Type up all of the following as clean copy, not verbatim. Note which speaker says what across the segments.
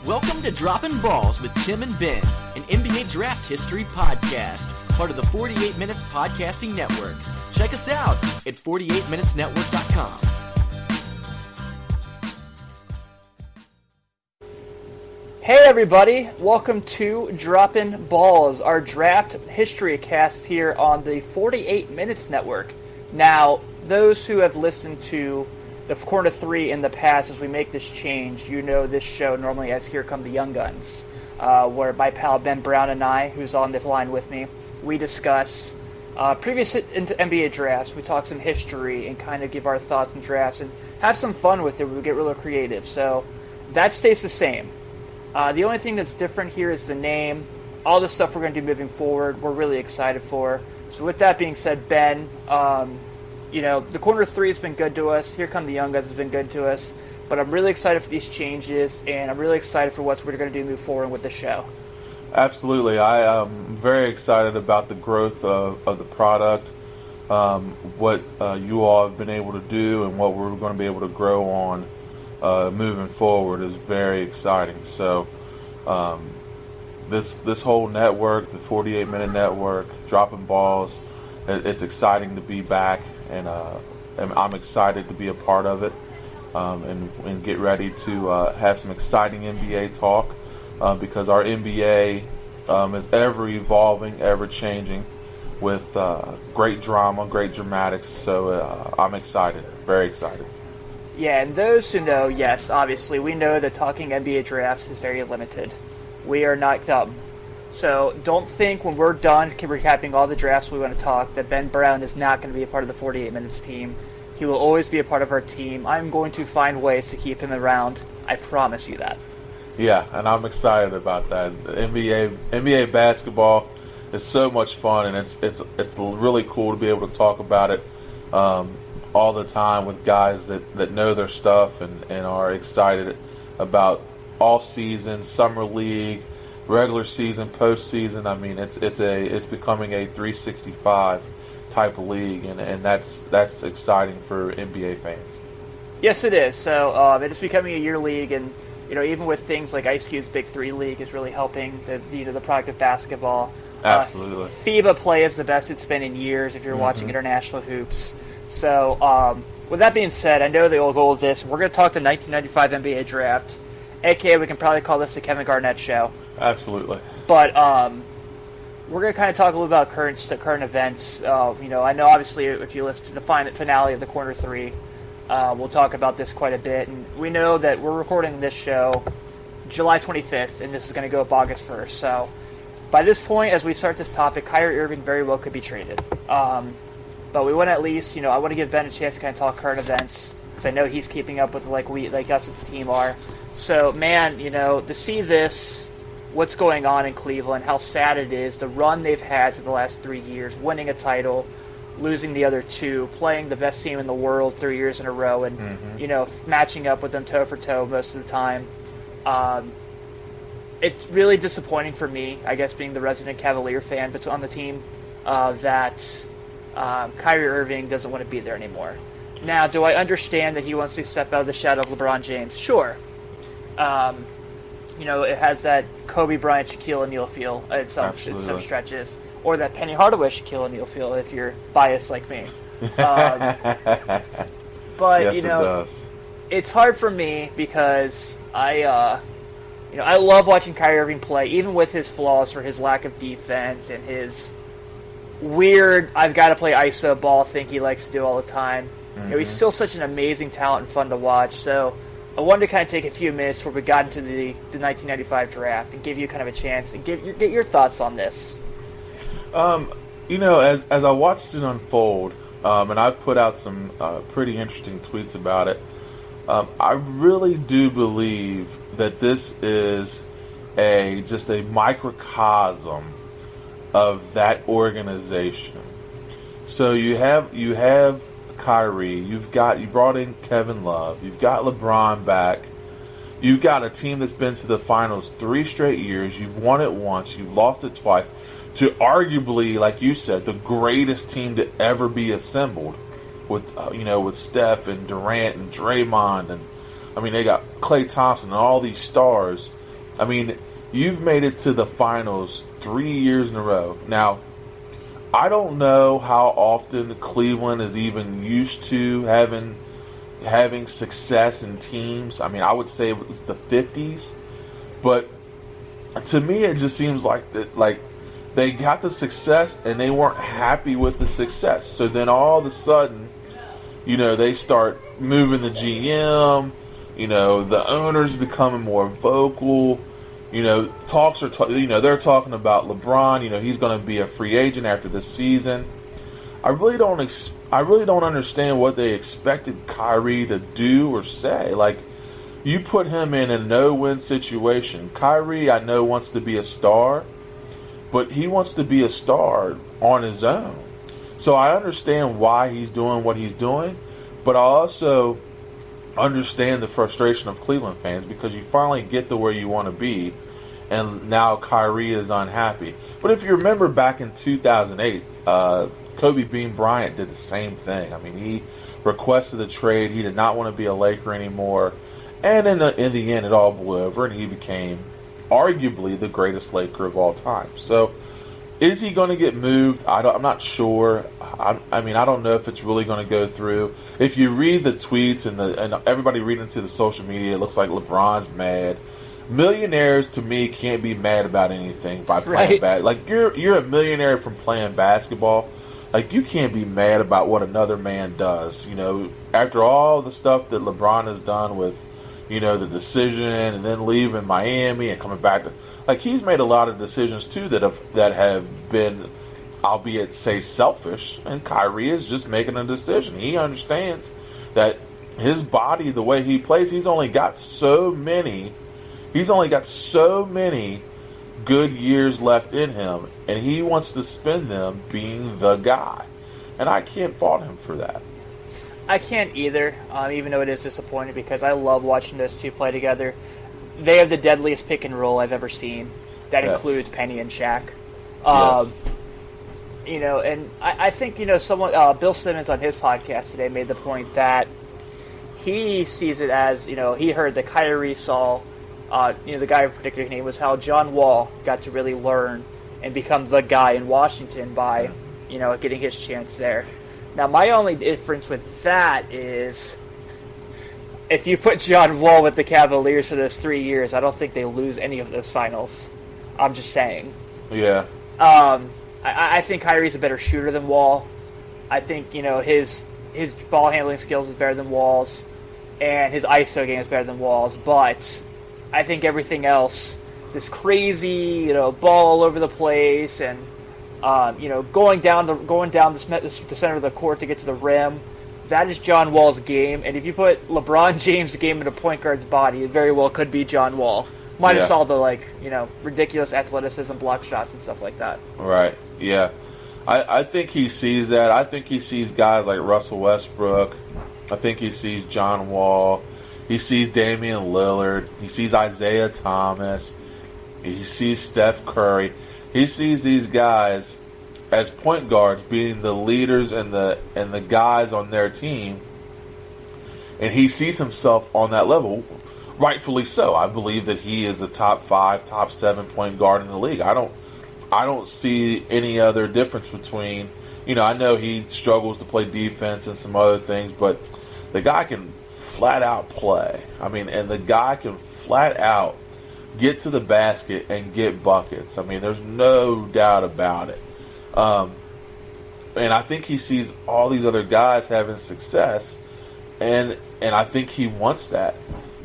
Speaker 1: Welcome to Dropping Balls with Tim and Ben, an NBA draft history podcast, part of the 48 Minutes Podcasting Network. Check us out at 48minutesnetwork.com.
Speaker 2: Hey everybody, welcome to Droppin' Balls, our draft history cast here on the 48 Minutes Network. Now, those who have listened to the Corner 3 in the past as we make this change, you know this show normally as Here Come the Young Guns, where my pal Ben Brown and I, who's on the line with me, we discuss previous into NBA drafts, we talk some history and kind of give our thoughts on drafts and have some fun with it. We get real creative, so that stays the same. The only thing that's different here is the name. All the stuff we're going to do moving forward, we're really excited for. So with that being said, Ben, the Corner 3 has been good to us. Here Come the Young Guys has been good to us. But I'm really excited for these changes, and I'm really excited for what we're going to do move forward with the show.
Speaker 3: Absolutely. I am very excited about the growth of the product, what you all have been able to do, and what we're going to be able to grow on moving forward is very exciting. So this whole network, the 48 Minute Network, Dropping Balls, it's exciting to be back, and I'm excited to be a part of it, and get ready to have some exciting NBA talk, because our NBA is ever evolving, ever changing, with great drama, great dramatics. So I'm excited, very excited.
Speaker 2: Yeah, and those who know, yes, obviously, we know that talking NBA drafts is very limited. We are not dumb. So don't think when we're done recapping all the drafts we want to talk that Ben Brown is not going to be a part of the 48 Minutes team. He will always be a part of our team. I'm going to find ways to keep him around. I promise you that.
Speaker 3: Yeah, and I'm excited about that. NBA basketball is so much fun, and it's really cool to be able to talk about it all the time with guys that know their stuff and are excited about off-season, summer league, regular season, postseason. I mean, it's becoming a 365 type of league, and that's exciting for NBA fans.
Speaker 2: Yes, it is. So it is becoming a year league, and even with things like Ice Cube's Big 3 League is really helping the product of basketball.
Speaker 3: Absolutely.
Speaker 2: FIBA play is the best it's been in years if you're watching international hoops. So, with that being said, I know the old goal of this. We're going to talk the 1995 NBA draft, a.k.a. we can probably call this the Kevin Garnett show.
Speaker 3: Absolutely.
Speaker 2: But we're going to kind of talk a little about current events. I know, obviously, if you listen to the finale of the Corner 3, we'll talk about this quite a bit. And we know that we're recording this show July 25th, and this is going to go up August 1st. So, by this point, as we start this topic, Kyrie Irving very well could be traded. But we want to at least, I want to give Ben a chance to kind of talk current events, because I know he's keeping up with like us at the team are. So, man, to see this, what's going on in Cleveland, how sad it is, the run they've had for the last 3 years, winning a title, losing the other two, playing the best team in the world 3 years in a row, and, matching up with them toe for toe most of the time. It's really disappointing for me, I guess, being the resident Cavalier fan on the team, that Kyrie Irving doesn't want to be there anymore. Now, do I understand that he wants to step out of the shadow of LeBron James? Sure. It has that Kobe Bryant, Shaquille O'Neal feel at some stretches, or that Penny Hardaway, Shaquille O'Neal feel if you're biased like me. But
Speaker 3: yes, it does.
Speaker 2: It's hard for me because I love watching Kyrie Irving play, even with his flaws for his lack of defense and his weird, I've got to play ISO ball thing he likes to do all the time. He's still such an amazing talent and fun to watch. So I wanted to kind of take a few minutes before we got into the 1995 draft and give you kind of a chance and get your thoughts on this.
Speaker 3: As I watched it unfold, and I've put out some pretty interesting tweets about it, I really do believe that this is just a microcosm of that organization. So you have Kyrie, you brought in Kevin Love, you've got LeBron back, you've got a team that's been to the finals 3 straight years, you've won it once, you've lost it twice, to arguably, like you said, the greatest team to ever be assembled, with Steph and Durant and Draymond, and they got Klay Thompson and all these stars. I mean, you've made it to the finals 3 years in a row. Now, I don't know how often Cleveland is even used to having success in teams. I mean, I would say it was the 50s, but to me, it just seems like that, like they got the success and they weren't happy with the success. So then all of a sudden, they start moving the GM. The owners becoming more vocal. Talks are they're talking about LeBron. He's going to be a free agent after this season. I really don't understand what they expected Kyrie to do or say. Like, you put him in a no-win situation. Kyrie, I know, wants to be a star, but he wants to be a star on his own. So I understand why he's doing what he's doing, but I also understand the frustration of Cleveland fans because you finally get to where you want to be, and now Kyrie is unhappy. But if you remember back in 2008, Kobe Bean Bryant did the same thing. I mean, he requested a trade. He did not want to be a Laker anymore. And in the end, it all blew over, and he became arguably the greatest Laker of all time. So, is he going to get moved? I'm not sure. I mean, I don't know if it's really going to go through. If you read the tweets and everybody reading into the social media, it looks like LeBron's mad. Millionaires, to me, can't be mad about anything by playing bad. Like, you're a millionaire from playing basketball. Like, you can't be mad about what another man does. After all the stuff that LeBron has done with, the decision and then leaving Miami and coming back to, like, he's made a lot of decisions too that have been, albeit say, selfish. And Kyrie is just making a decision. He understands that his body, the way he plays, he's only got so many good years left in him, and he wants to spend them being the guy. And I can't fault him for that.
Speaker 2: I can't either, even though it is disappointing because I love watching those two play together. They have the deadliest pick and roll I've ever seen. That includes Penny and Shaq. And I think, someone, Bill Simmons on his podcast today made the point that he sees it as, he heard that Kyrie saw, the guy who predicted his name was how John Wall got to really learn and become the guy in Washington by, getting his chance there. Now, my only difference with that is if you put John Wall with the Cavaliers for those 3 years, I don't think they lose any of those finals. I'm just saying.
Speaker 3: Yeah.
Speaker 2: I think Kyrie's a better shooter than Wall. I think, his ball handling skills is better than Wall's, and his ISO game is better than Wall's, but I think everything else, this crazy, ball all over the place, and going down the center of the court to get to the rim, that is John Wall's game. And if you put LeBron James' game in a point guard's body, it very well could be John Wall. Minus all the ridiculous athleticism, block shots, and stuff like that.
Speaker 3: Right. Yeah. I think he sees that. I think he sees guys like Russell Westbrook. I think he sees John Wall. He sees Damian Lillard. He sees Isaiah Thomas. He sees Steph Curry. He sees these guys as point guards being the leaders and the guys on their team, and he sees himself on that level, rightfully so. I believe that he is a top 5, top 7 point guard in the league. I don't see any other difference between, I know he struggles to play defense and some other things, but the guy can flat out play. I mean, and the guy can flat out get to the basket and get buckets. I mean, there's no doubt about it. And I think he sees all these other guys having success, and I think he wants that.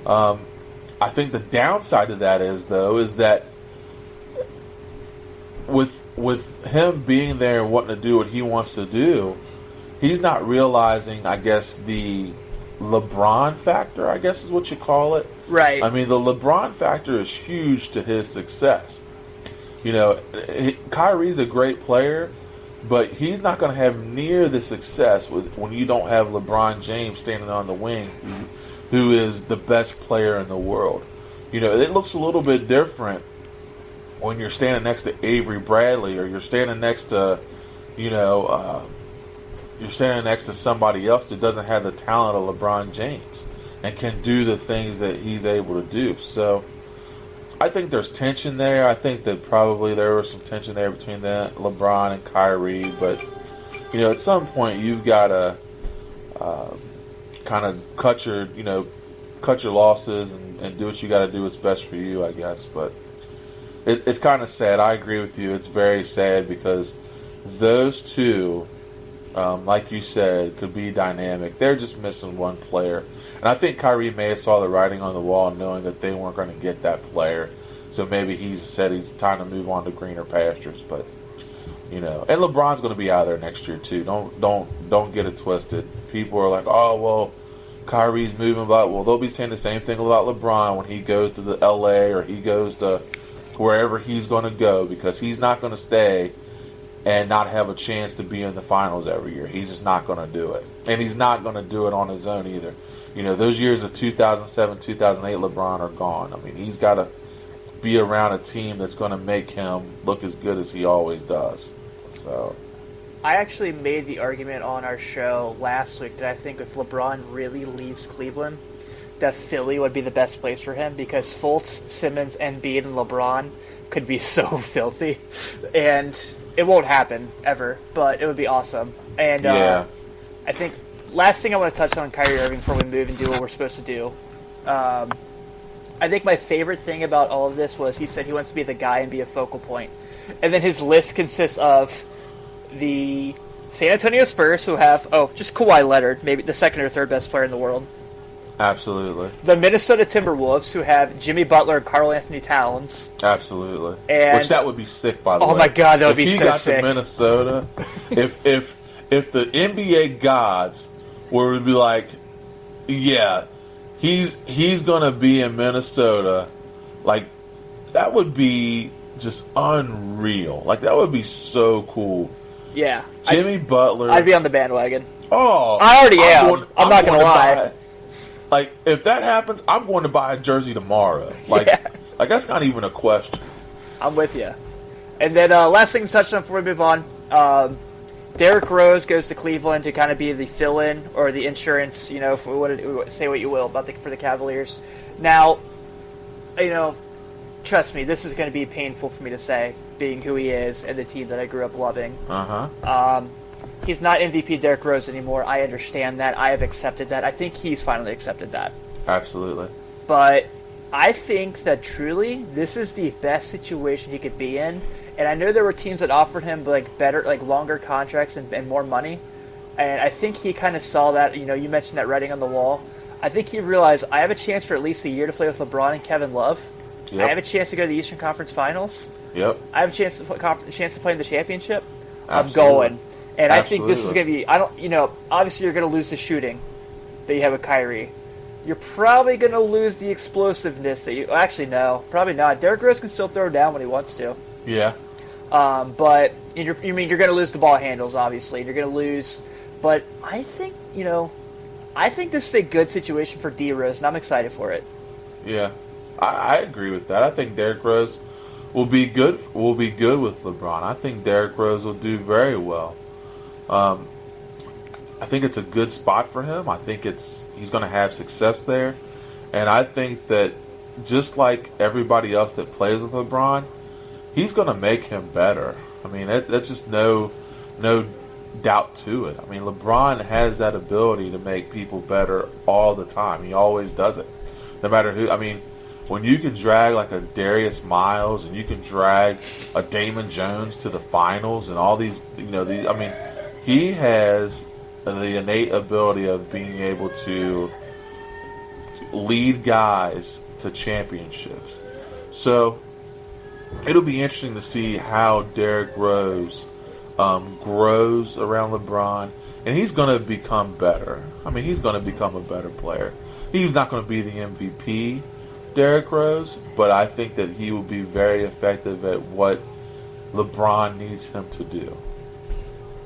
Speaker 3: I think the downside of that is that with him being there and wanting to do what he wants to do, he's not realizing, I guess, the LeBron factor, I guess is what you call it.
Speaker 2: Right.
Speaker 3: I mean, the LeBron factor is huge to his success. Kyrie's a great player, but he's not going to have near the success when you don't have LeBron James standing on the wing, who is the best player in the world. It looks a little bit different when you're standing next to Avery Bradley, or you're standing next to, you're standing next to somebody else that doesn't have the talent of LeBron James and can do the things that he's able to do. So, I think there's tension there. I think that probably there was some tension there between LeBron and Kyrie, but at some point you've got to kind of cut your losses and do what you got to do what's best for you, I guess. But it's kind of sad. I agree with you. It's very sad because those two, like you said, could be dynamic. They're just missing one player. And I think Kyrie may have saw the writing on the wall knowing that they weren't going to get that player. So maybe he's said he's time to move on to greener pastures. But, and LeBron's going to be out there next year too. Don't get it twisted. People are like, oh, well, Kyrie's moving. Well, they'll be saying the same thing about LeBron when he goes to the LA or he goes to wherever he's going to go, because he's not going to stay and not have a chance to be in the finals every year. He's just not going to do it. And he's not going to do it on his own either. Those years of 2007, 2008, LeBron are gone. I mean, he's got to be around a team that's going to make him look as good as he always does. So,
Speaker 2: I actually made the argument on our show last week that I think if LeBron really leaves Cleveland, that Philly would be the best place for him, because Fultz, Simmons, Embiid, and LeBron could be so filthy. And it won't happen, ever, but it would be awesome. And I think last thing I want to touch on Kyrie Irving before we move and do what we're supposed to do. I think my favorite thing about all of this was he said he wants to be the guy and be a focal point. And then his list consists of the San Antonio Spurs, who have, just Kawhi Leonard, maybe the second or third best player in the world.
Speaker 3: Absolutely.
Speaker 2: The Minnesota Timberwolves, who have Jimmy Butler and Karl Anthony Towns.
Speaker 3: Absolutely.
Speaker 2: And,
Speaker 3: which that would be sick, by the way.
Speaker 2: Oh my God, that would be so sick.
Speaker 3: If he got to Minnesota, if the NBA gods were to be like, yeah, he's gonna be in Minnesota, like, that would be just unreal. Like, that would be so cool.
Speaker 2: Yeah.
Speaker 3: Jimmy Butler.
Speaker 2: I'd be on the bandwagon.
Speaker 3: Oh,
Speaker 2: I already am. I'm not going to lie.
Speaker 3: Like, if that happens, I'm going to buy a jersey tomorrow. Like, like that's not even a question.
Speaker 2: I'm with you. And then last thing to touch on before we move on, Derrick Rose goes to Cleveland to kind of be the fill-in or the insurance, if we want to say what you will about for the Cavaliers. Now, trust me, this is going to be painful for me to say, being who he is and the team that I grew up loving. He's not MVP Derrick Rose anymore. I understand that. I have accepted that. I think he's finally accepted that.
Speaker 3: Absolutely.
Speaker 2: But I think that truly this is the best situation he could be in. And I know there were teams that offered him better, longer contracts and more money. And I think he kind of saw that. You mentioned that writing on the wall. I think he realized I have a chance for at least a year to play with LeBron and Kevin Love. Yep. I have a chance to go to the Eastern Conference Finals.
Speaker 3: Yep.
Speaker 2: I have a chance to play in the championship.
Speaker 3: Absolutely.
Speaker 2: I'm going. And I think this is going to be, obviously you're going to lose the shooting that you have with Kyrie. You're probably going to lose the explosiveness that actually, no, probably not. Derrick Rose can still throw down when he wants to.
Speaker 3: Yeah.
Speaker 2: But you're going to lose the ball handles, obviously. You're going to lose, but I think, I think this is a good situation for D Rose, and I'm excited for it.
Speaker 3: Yeah. I agree with that. I think Derrick Rose will be good with LeBron. I think Derrick Rose will do very well. I think it's a good spot for him. I think he's going to have success there. And I think that just like everybody else that plays with LeBron, he's going to make him better. I mean, that's just no doubt to it. I mean, LeBron has that ability to make people better all the time. He always does it. No matter who. I mean, when you can drag like a Darius Miles and you can drag a Damon Jones to the finals and all these, he has the innate ability of being able to lead guys to championships. So it'll be interesting to see how Derrick Rose grows around LeBron, and he's going to become better. I mean, he's going to become a better player. He's not going to be the MVP, Derrick Rose, but I think that he will be very effective at what LeBron needs him to do.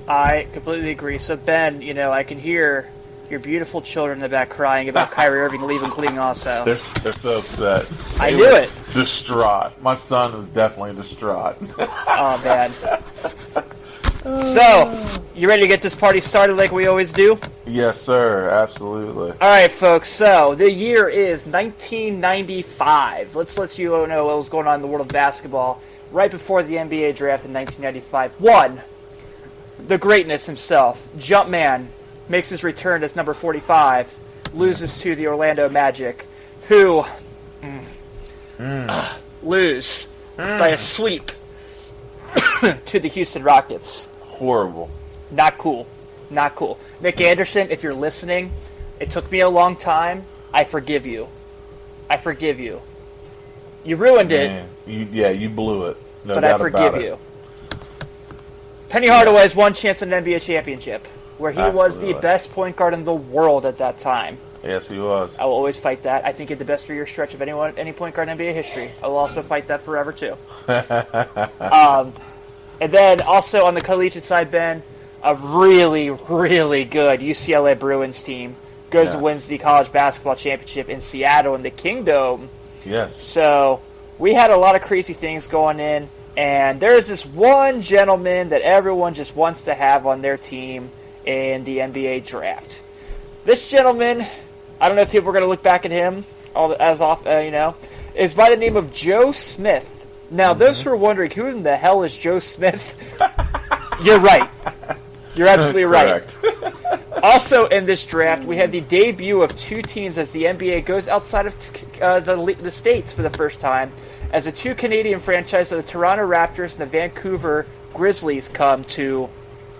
Speaker 2: I completely agree. So, Ben, I can hear your beautiful children in the back crying about Kyrie Irving leaving Cleveland also.
Speaker 3: They're so upset.
Speaker 2: I knew it.
Speaker 3: Distraught. My son was definitely distraught.
Speaker 2: Oh, man. So, you ready to get this party started like we always do?
Speaker 3: Yes, sir. Absolutely.
Speaker 2: All right, folks. So, the year is 1995. Let's let you know what was going on in the world of basketball right before the NBA draft in 1995. One, the greatness himself, Jumpman, makes his return as number 45, loses to the Orlando Magic, who lose by a sweep to the Houston Rockets.
Speaker 3: Horrible.
Speaker 2: Not cool. Not cool. Nick Anderson, if you're listening, it took me a long time. I forgive you. I forgive you. You ruined it.
Speaker 3: You blew it. No
Speaker 2: but
Speaker 3: doubt
Speaker 2: I forgive
Speaker 3: about
Speaker 2: you.
Speaker 3: it.
Speaker 2: Penny Hardaway has one chance at an NBA championship, where he was the
Speaker 3: Absolutely.
Speaker 2: best point guard in the world at that time.
Speaker 3: Yes, he was.
Speaker 2: I will always fight that. I think he had the best 3-year stretch of any point guard in NBA history. I will also fight that forever, too. And then also on the collegiate side, Ben, a really, really good UCLA Bruins team goes and wins the college basketball championship in Seattle in the Kingdom.
Speaker 3: Yes.
Speaker 2: So we had a lot of crazy things going in, and there's this one gentleman that everyone just wants to have on their team in the NBA draft. This gentleman, I don't know if people are going to look back at him is by the name of Joe Smith. Now, those who are wondering, who in the hell is Joe Smith? You're right. You're absolutely right. Also in this draft, we had the debut of two teams as the NBA goes outside of the States for the first time, as the two Canadian franchises of the Toronto Raptors and the Vancouver Grizzlies come to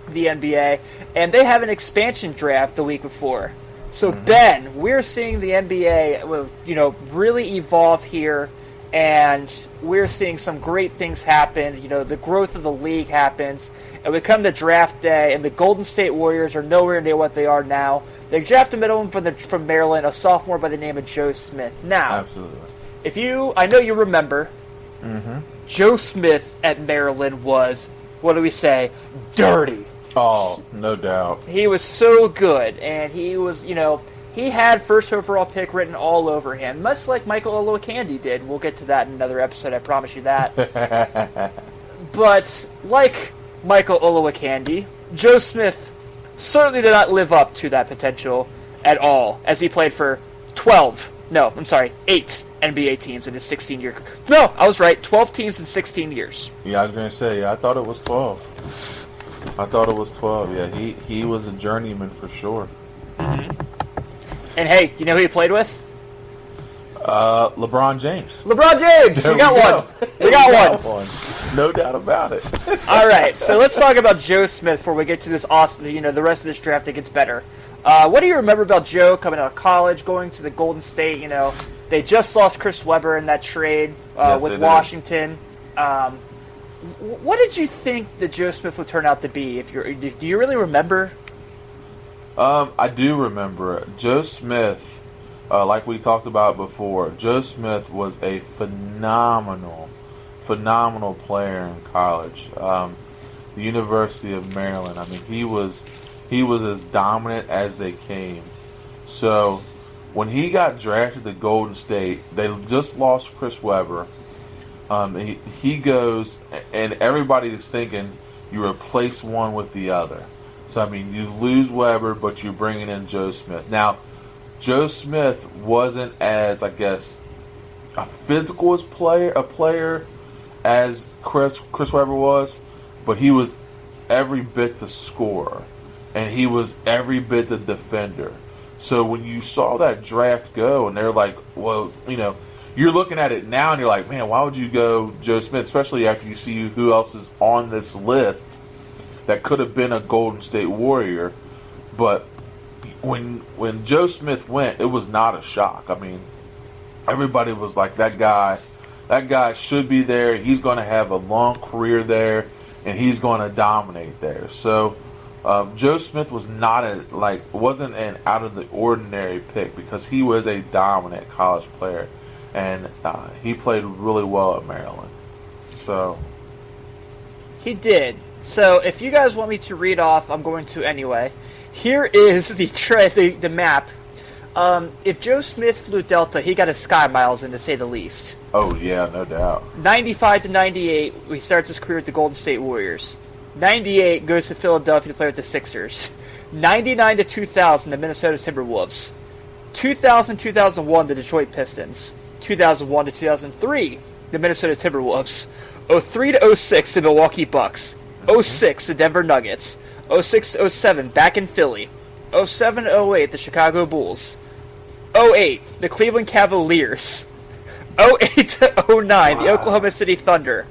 Speaker 2: the NBA, and they have an expansion draft the week before. So, Ben, we're seeing the NBA, really evolve here, and we're seeing some great things happen. The growth of the league happens, and we come to draft day, and the Golden State Warriors are nowhere near what they are now. They drafted a middleman from Maryland, a sophomore by the name of Joe Smith. Now,
Speaker 3: Absolutely.
Speaker 2: I know you remember, Joe Smith at Maryland was, what do we say, dirty.
Speaker 3: Oh, no doubt.
Speaker 2: He was so good, and he was, he had first overall pick written all over him, much like Michael Olowokandi did. We'll get to that in another episode, I promise you that. But, like Michael Olowokandi, Joe Smith certainly did not live up to that potential at all, as he played for 8 NBA teams in his 16-year career. No, I was right, 12 teams in 16 years.
Speaker 3: Yeah, I was going to say, I thought it was 12. Yeah, he was a journeyman for sure.
Speaker 2: And hey, you know who he played with?
Speaker 3: LeBron James.
Speaker 2: LeBron James! We got one. We got one.
Speaker 3: No doubt about it.
Speaker 2: All right, so let's talk about Joe Smith before we get to this awesome, the rest of this draft that gets better. What do you remember about Joe coming out of college, going to the Golden State? They just lost Chris Webber in that trade with Washington. What did you think that Joe Smith would turn out to be? Do you really remember?
Speaker 3: I do remember it. Joe Smith, like we talked about before, Joe Smith was a phenomenal player in college. The University of Maryland. I mean, he was as dominant as they came. So when he got drafted to Golden State, they just lost Chris Webber. He goes, and everybody is thinking you replace one with the other. So, I mean, you lose Webber, but you're bringing in Joe Smith. Now, Joe Smith wasn't as, I guess, a physical player as Chris Webber was, but he was every bit the scorer, and he was every bit the defender. So when you saw that draft go, and they're like, well, you're looking at it now and you're like, man, why would you go Joe Smith, especially after you see who else is on this list that could have been a Golden State Warrior. But when Joe Smith went, it was not a shock. I mean, everybody was like, that guy should be there. He's going to have a long career there, and he's going to dominate there. So Joe Smith was wasn't an out of the ordinary pick because he was a dominant college player. And he played really well at Maryland. So
Speaker 2: He did. So if you guys want me to read off, I'm going to anyway. Here is the map. If Joe Smith flew Delta, he got his sky miles in, to say the least.
Speaker 3: Oh, yeah, no doubt.
Speaker 2: 95 to 98, he starts his career at the Golden State Warriors. 98 goes to Philadelphia to play with the Sixers. 99 to 2000, the Minnesota Timberwolves. 2000-2001, the Detroit Pistons. 2001 to 2003, the Minnesota Timberwolves. 03 to 06, the Milwaukee Bucks. 06, the Denver Nuggets. 06 to 07, back in Philly. 07 to 08, the Chicago Bulls. 08, the Cleveland Cavaliers. 08 to 09, the Oklahoma City Thunder.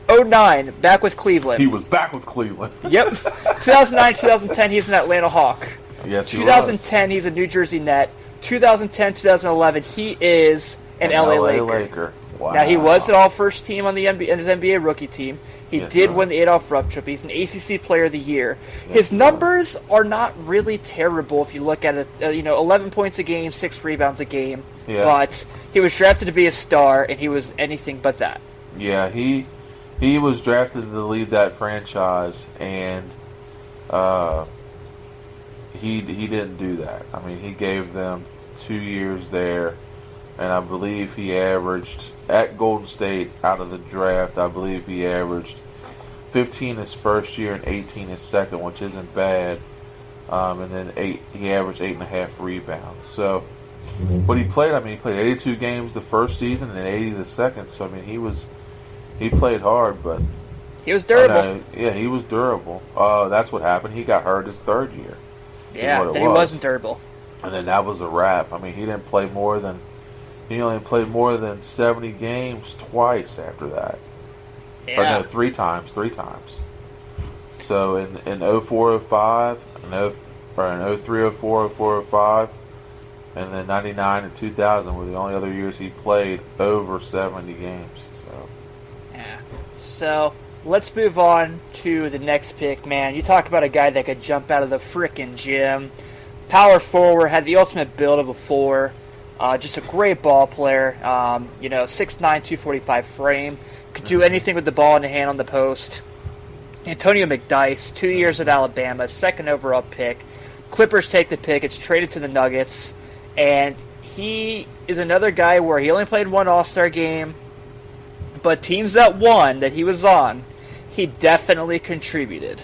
Speaker 2: 09, back with Cleveland.
Speaker 3: He was back with Cleveland.
Speaker 2: Yep. 2009-2010, he's an Atlanta Hawk.
Speaker 3: Yes, he
Speaker 2: 2010, he's a New Jersey Net. 2010-2011, he is an LA Laker.
Speaker 3: Wow.
Speaker 2: Now, he was an all-first team on the NBA, in his NBA rookie team. He
Speaker 3: Yes,
Speaker 2: did
Speaker 3: sir.
Speaker 2: win the Adolph Rupp Trophy. He's an ACC Player of the Year. His numbers are not really terrible if you look at it. 11 points a game, 6 rebounds a game.
Speaker 3: Yeah.
Speaker 2: But he was drafted to be a star, and he was anything but that.
Speaker 3: Yeah, he was drafted to lead that franchise, and he didn't do that. I mean, he gave them 2 years there, and I believe he averaged at Golden State out of the draft. I believe he averaged 15 his first year and 18 his second, which isn't bad. And then he averaged 8.5 rebounds. So, but he played 82 games the first season and 80 the second. So I mean, he played hard, but
Speaker 2: He was durable.
Speaker 3: yeah, he was durable. That's what happened. He got hurt his third year.
Speaker 2: Yeah,
Speaker 3: what it
Speaker 2: then he
Speaker 3: was.
Speaker 2: wasn't durable.
Speaker 3: And then that was a wrap. I mean, he only played more than 70 games twice after that.
Speaker 2: Yeah.
Speaker 3: Or no, three times. So in 04-05, in 03-04, 04-05, and then 99 and 2000 were the only other years he played over 70 games. So
Speaker 2: Yeah. So let's move on to the next pick, man. You talk about a guy that could jump out of the frickin' gym. Power forward, had the ultimate build of a 4. Just a great ball player. 6'9", 245 frame. Could do anything with the ball in the hand on the post. Antonio McDyess, 2 years at Alabama, second overall pick. Clippers take the pick. It's traded to the Nuggets. And he is another guy where he only played one All-Star game. But teams that won, that he was on, he definitely contributed.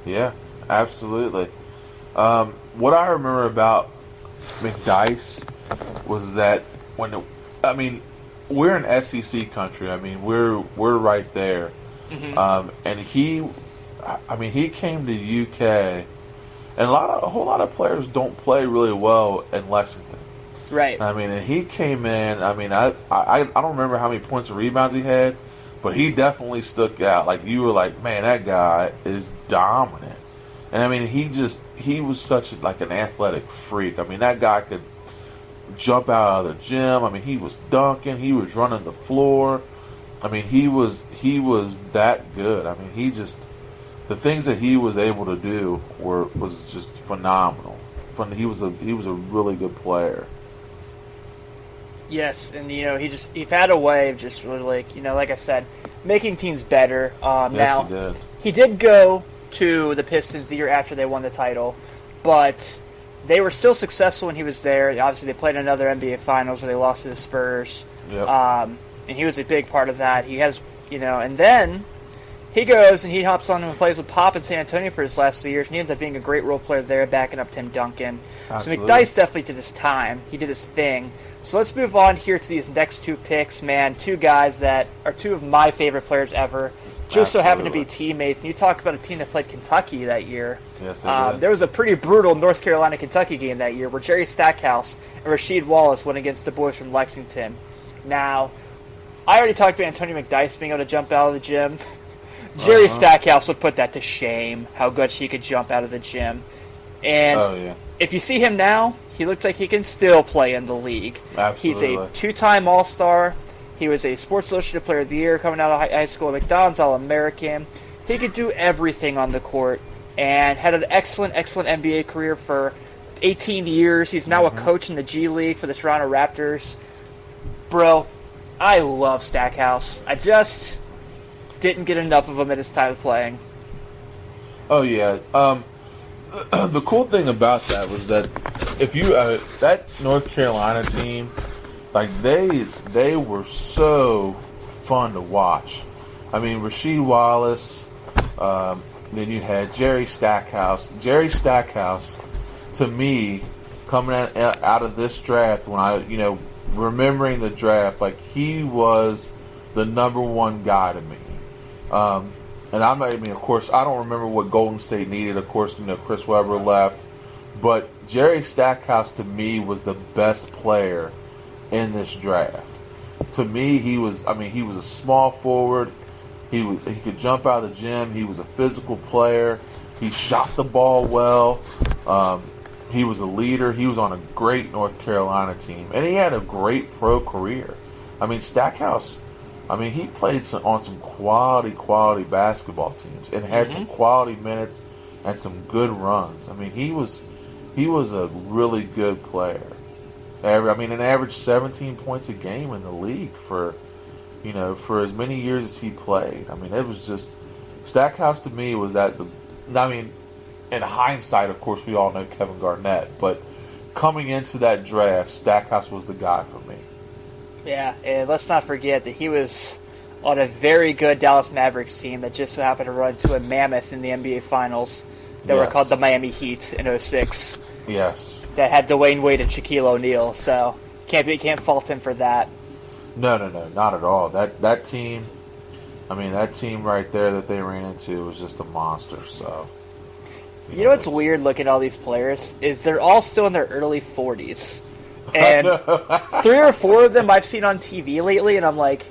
Speaker 3: yeah, absolutely. What I remember about McDyess was that we're an SEC country. I mean, we're right there. And he came to UK, and a whole lot of players don't play really well in Lexington.
Speaker 2: Right.
Speaker 3: I mean, and he came in. I mean, I don't remember how many points or rebounds he had, but he definitely stuck out. Like, you were like, man, that guy is dominant. And I mean, he was such an athletic freak. I mean, that guy could jump out of the gym. I mean, he was dunking. He was running the floor. I mean, he was that good. I mean, the things that he was able to do was just phenomenal. He was a really good player.
Speaker 2: Yes, and he found a way of just really like I said, making teams better. Now
Speaker 3: Yes, he did.
Speaker 2: he did go to the Pistons the year after they won the title, but they were still successful when he was there. Obviously, they played another NBA Finals where they lost to the Spurs.
Speaker 3: Yep.
Speaker 2: And he was a big part of that. He has, and then he goes and he hops on and plays with Pop in San Antonio for his last 2 years, and he ends up being a great role player there, backing up Tim Duncan.
Speaker 3: Absolutely.
Speaker 2: So McDyess definitely did his time. He did his thing. So let's move on here to these next 2 picks, man. 2 guys that are 2 of my favorite players ever. Just so happen to be teammates. And you talk about a team that played Kentucky that year.
Speaker 3: Yes, they did.
Speaker 2: There was a pretty brutal North Carolina-Kentucky game that year where Jerry Stackhouse and Rasheed Wallace went against the boys from Lexington. Now, I already talked about Antonio McDyess being able to jump out of the gym. Jerry Stackhouse would put that to shame, how good he could jump out of the gym. And if you see him now, he looks like he can still play in the league.
Speaker 3: Absolutely.
Speaker 2: He's a 2-time All-Star. He was a Sports Illustrated Player of the Year coming out of high school, McDonald's All-American. He could do everything on the court and had an excellent NBA career for 18 years. He's now a coach in the G League for the Toronto Raptors. Bro, I love Stackhouse. I just didn't get enough of him at his time of playing.
Speaker 3: Oh, yeah. The cool thing about that was that if you that North Carolina team, like they were so fun to watch. I mean, Rasheed Wallace, Then you had Jerry Stackhouse. Jerry Stackhouse, to me, coming out of this draft, when I, remembering the draft, like, he was the number one guy to me. And of course, I don't remember what Golden State needed. Of course, Chris Webber left. But Jerry Stackhouse, to me, was the best player in this draft. To me, he was a small forward. He could jump out of the gym. He was a physical player. He shot the ball well. He was a leader. He was on a great North Carolina team. And he had a great pro career. Stackhouse, he played on some quality basketball teams and had some quality minutes and some good runs. He was a really good player. An average 17 points a game in the league for as many years as he played. It was just, Stackhouse to me was that. In hindsight, of course, we all know Kevin Garnett, but coming into that draft, Stackhouse was the guy for me.
Speaker 2: Yeah, and let's not forget that he was on a very good Dallas Mavericks team that just so happened to run to a mammoth in the NBA Finals that were called the Miami Heat in 2006.
Speaker 3: Yes.
Speaker 2: That had Dwayne Wade and Shaquille O'Neal, so can't fault him for that.
Speaker 3: No, not at all. That team, that team right there that they ran into was just a monster. So,
Speaker 2: you know what's weird looking at all these players is they're all still in their early 40s. And 3 or 4 of them I've seen on TV lately, and I'm like,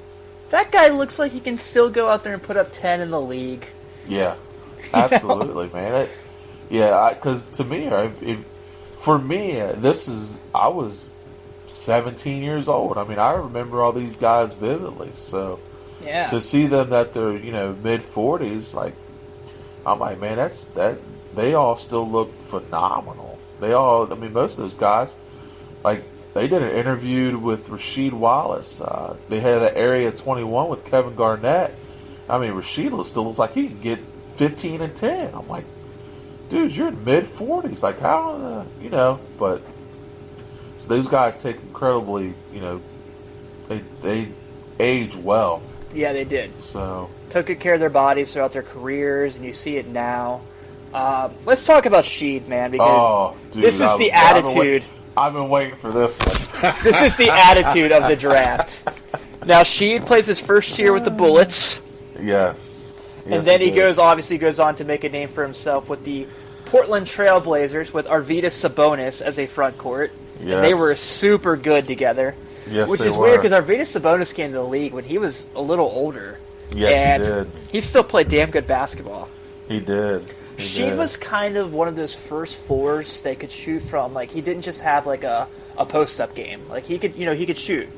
Speaker 2: that guy looks like he can still go out there and put up 10 in the league.
Speaker 3: Yeah, absolutely, man. Because to me, for me, I was 17 years old. I remember all these guys vividly. So
Speaker 2: yeah,
Speaker 3: to see them at their mid 40s, like, I'm like, man, they all still look phenomenal. They all, most of those guys, like, they did an interview with Rasheed Wallace. They had that Area 21 with Kevin Garnett. Rasheed still looks like he can get 15 and 10. I'm like, dude, you're in mid 40s. Like, how, but so those guys take incredibly, they age well.
Speaker 2: Yeah, they did.
Speaker 3: So
Speaker 2: took good care of their bodies throughout their careers, and you see it now. Let's talk about Sheed, man, because this is the attitude.
Speaker 3: I've been waiting for this one.
Speaker 2: This is the attitude of the draft. Now, Sheed plays his first year with the Bullets.
Speaker 3: Yes.
Speaker 2: And then he goes on to make a name for himself with the Portland Trail Blazers with Arvydas Sabonis as a front court. Yes. And they were super good together.
Speaker 3: Yes,
Speaker 2: which is weird because Arvydas Sabonis came to the league when he was a little older.
Speaker 3: Yes, he did.
Speaker 2: He still played damn good basketball.
Speaker 3: He did.
Speaker 2: Sheed was kind of one of those first fours they could shoot from. Like, he didn't just have like a post-up game. Like, he could shoot.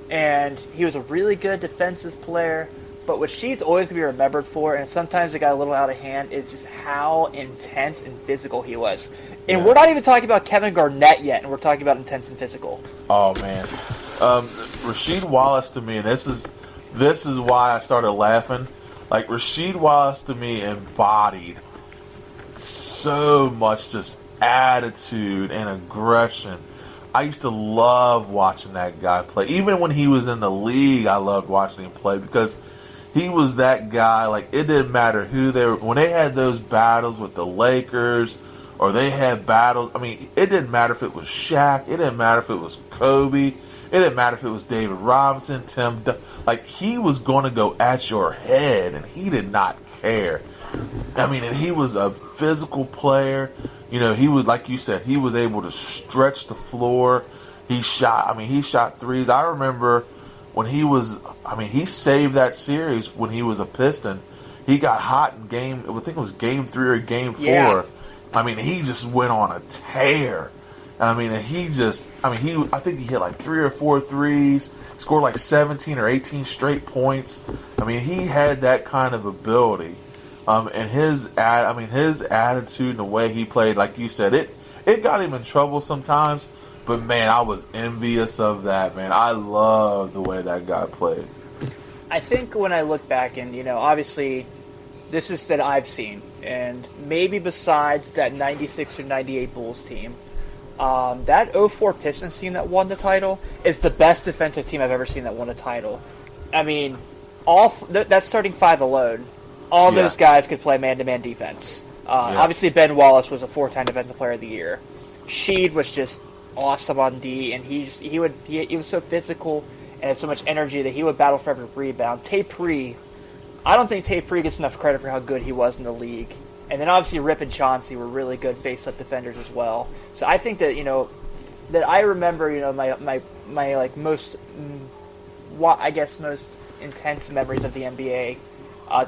Speaker 2: And he was a really good defensive player. But what Sheed's always going to be remembered for, and sometimes it got a little out of hand, is just how intense and physical he was. And we're not even talking about Kevin Garnett yet, and we're talking about intense and physical.
Speaker 3: Oh, man. Rasheed Wallace, to me, and this is why I started laughing. Like, Rasheed Wallace, to me, embodied so much just attitude and aggression. I used to love watching that guy play. Even when he was in the league, I loved watching him play because he was that guy. Like, it didn't matter who they were. When they had those battles with the Lakers or they had battles, it didn't matter if it was Shaq. It didn't matter if it was Kobe. It didn't matter if it was David Robinson, like, he was going to go at your head, and he did not care. And he was a physical player. He was, like you said, he was able to stretch the floor. He shot threes. I remember when he saved that series when he was a Piston. He got hot in I think it was game 3 or game 4.
Speaker 2: Yeah.
Speaker 3: He just went on a tear. I think he hit like 3 or 4 threes, scored like 17 or 18 straight points. He had that kind of ability. And his attitude and the way he played, like you said, it got him in trouble sometimes. But man, I was envious of that, man. I love the way that guy played.
Speaker 2: I think when I look back, and obviously, this is that I've seen, and maybe besides that 96 or 98 Bulls team, that 04 Pistons team that won the title is the best defensive team I've ever seen that won a title. That starting 5 alone All
Speaker 3: Yeah.
Speaker 2: those guys could play man-to-man defense. Obviously, Ben Wallace was a 4-time Defensive Player of the Year. Sheed was just awesome on D, and he was so physical and had so much energy that he would battle for every rebound. Tapree, I don't think Tapree gets enough credit for how good he was in the league. And then obviously Rip and Chauncey were really good face-up defenders as well. So I think that that I remember my like most most intense memories of the NBA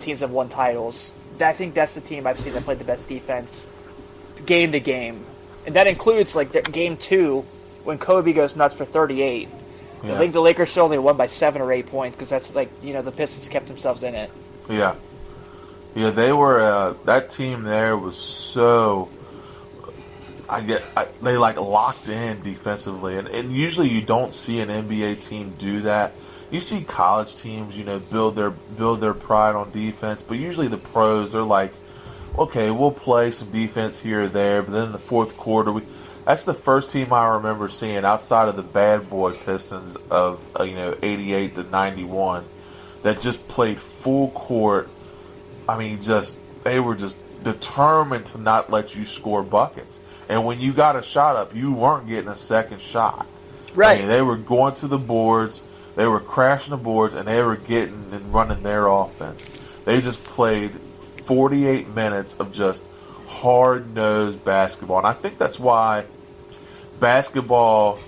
Speaker 2: teams have won titles. I think that's the team I've seen that played the best defense game to game. And that includes like game 2 when Kobe goes nuts for 38.
Speaker 3: Yeah.
Speaker 2: I think the Lakers still only won by 7 or 8 points because that's the Pistons kept themselves in it.
Speaker 3: Yeah. Yeah, they were, that team there was so, they like locked in defensively. And usually you don't see an NBA team do that. You see college teams, build their pride on defense, but usually the pros, they're like, okay, we'll play some defense here or there, but then in the fourth quarter, that's the first team I remember seeing outside of the bad boy Pistons of 88 to 91 that just played full court. I mean, they were just determined to not let you score buckets. And when you got a shot up, you weren't getting a second shot.
Speaker 2: Right.
Speaker 3: I mean, they were going to the boards. They were crashing the boards, and they were getting and running their offense. They just played 48 minutes of just hard-nosed basketball. And I think that's why basketball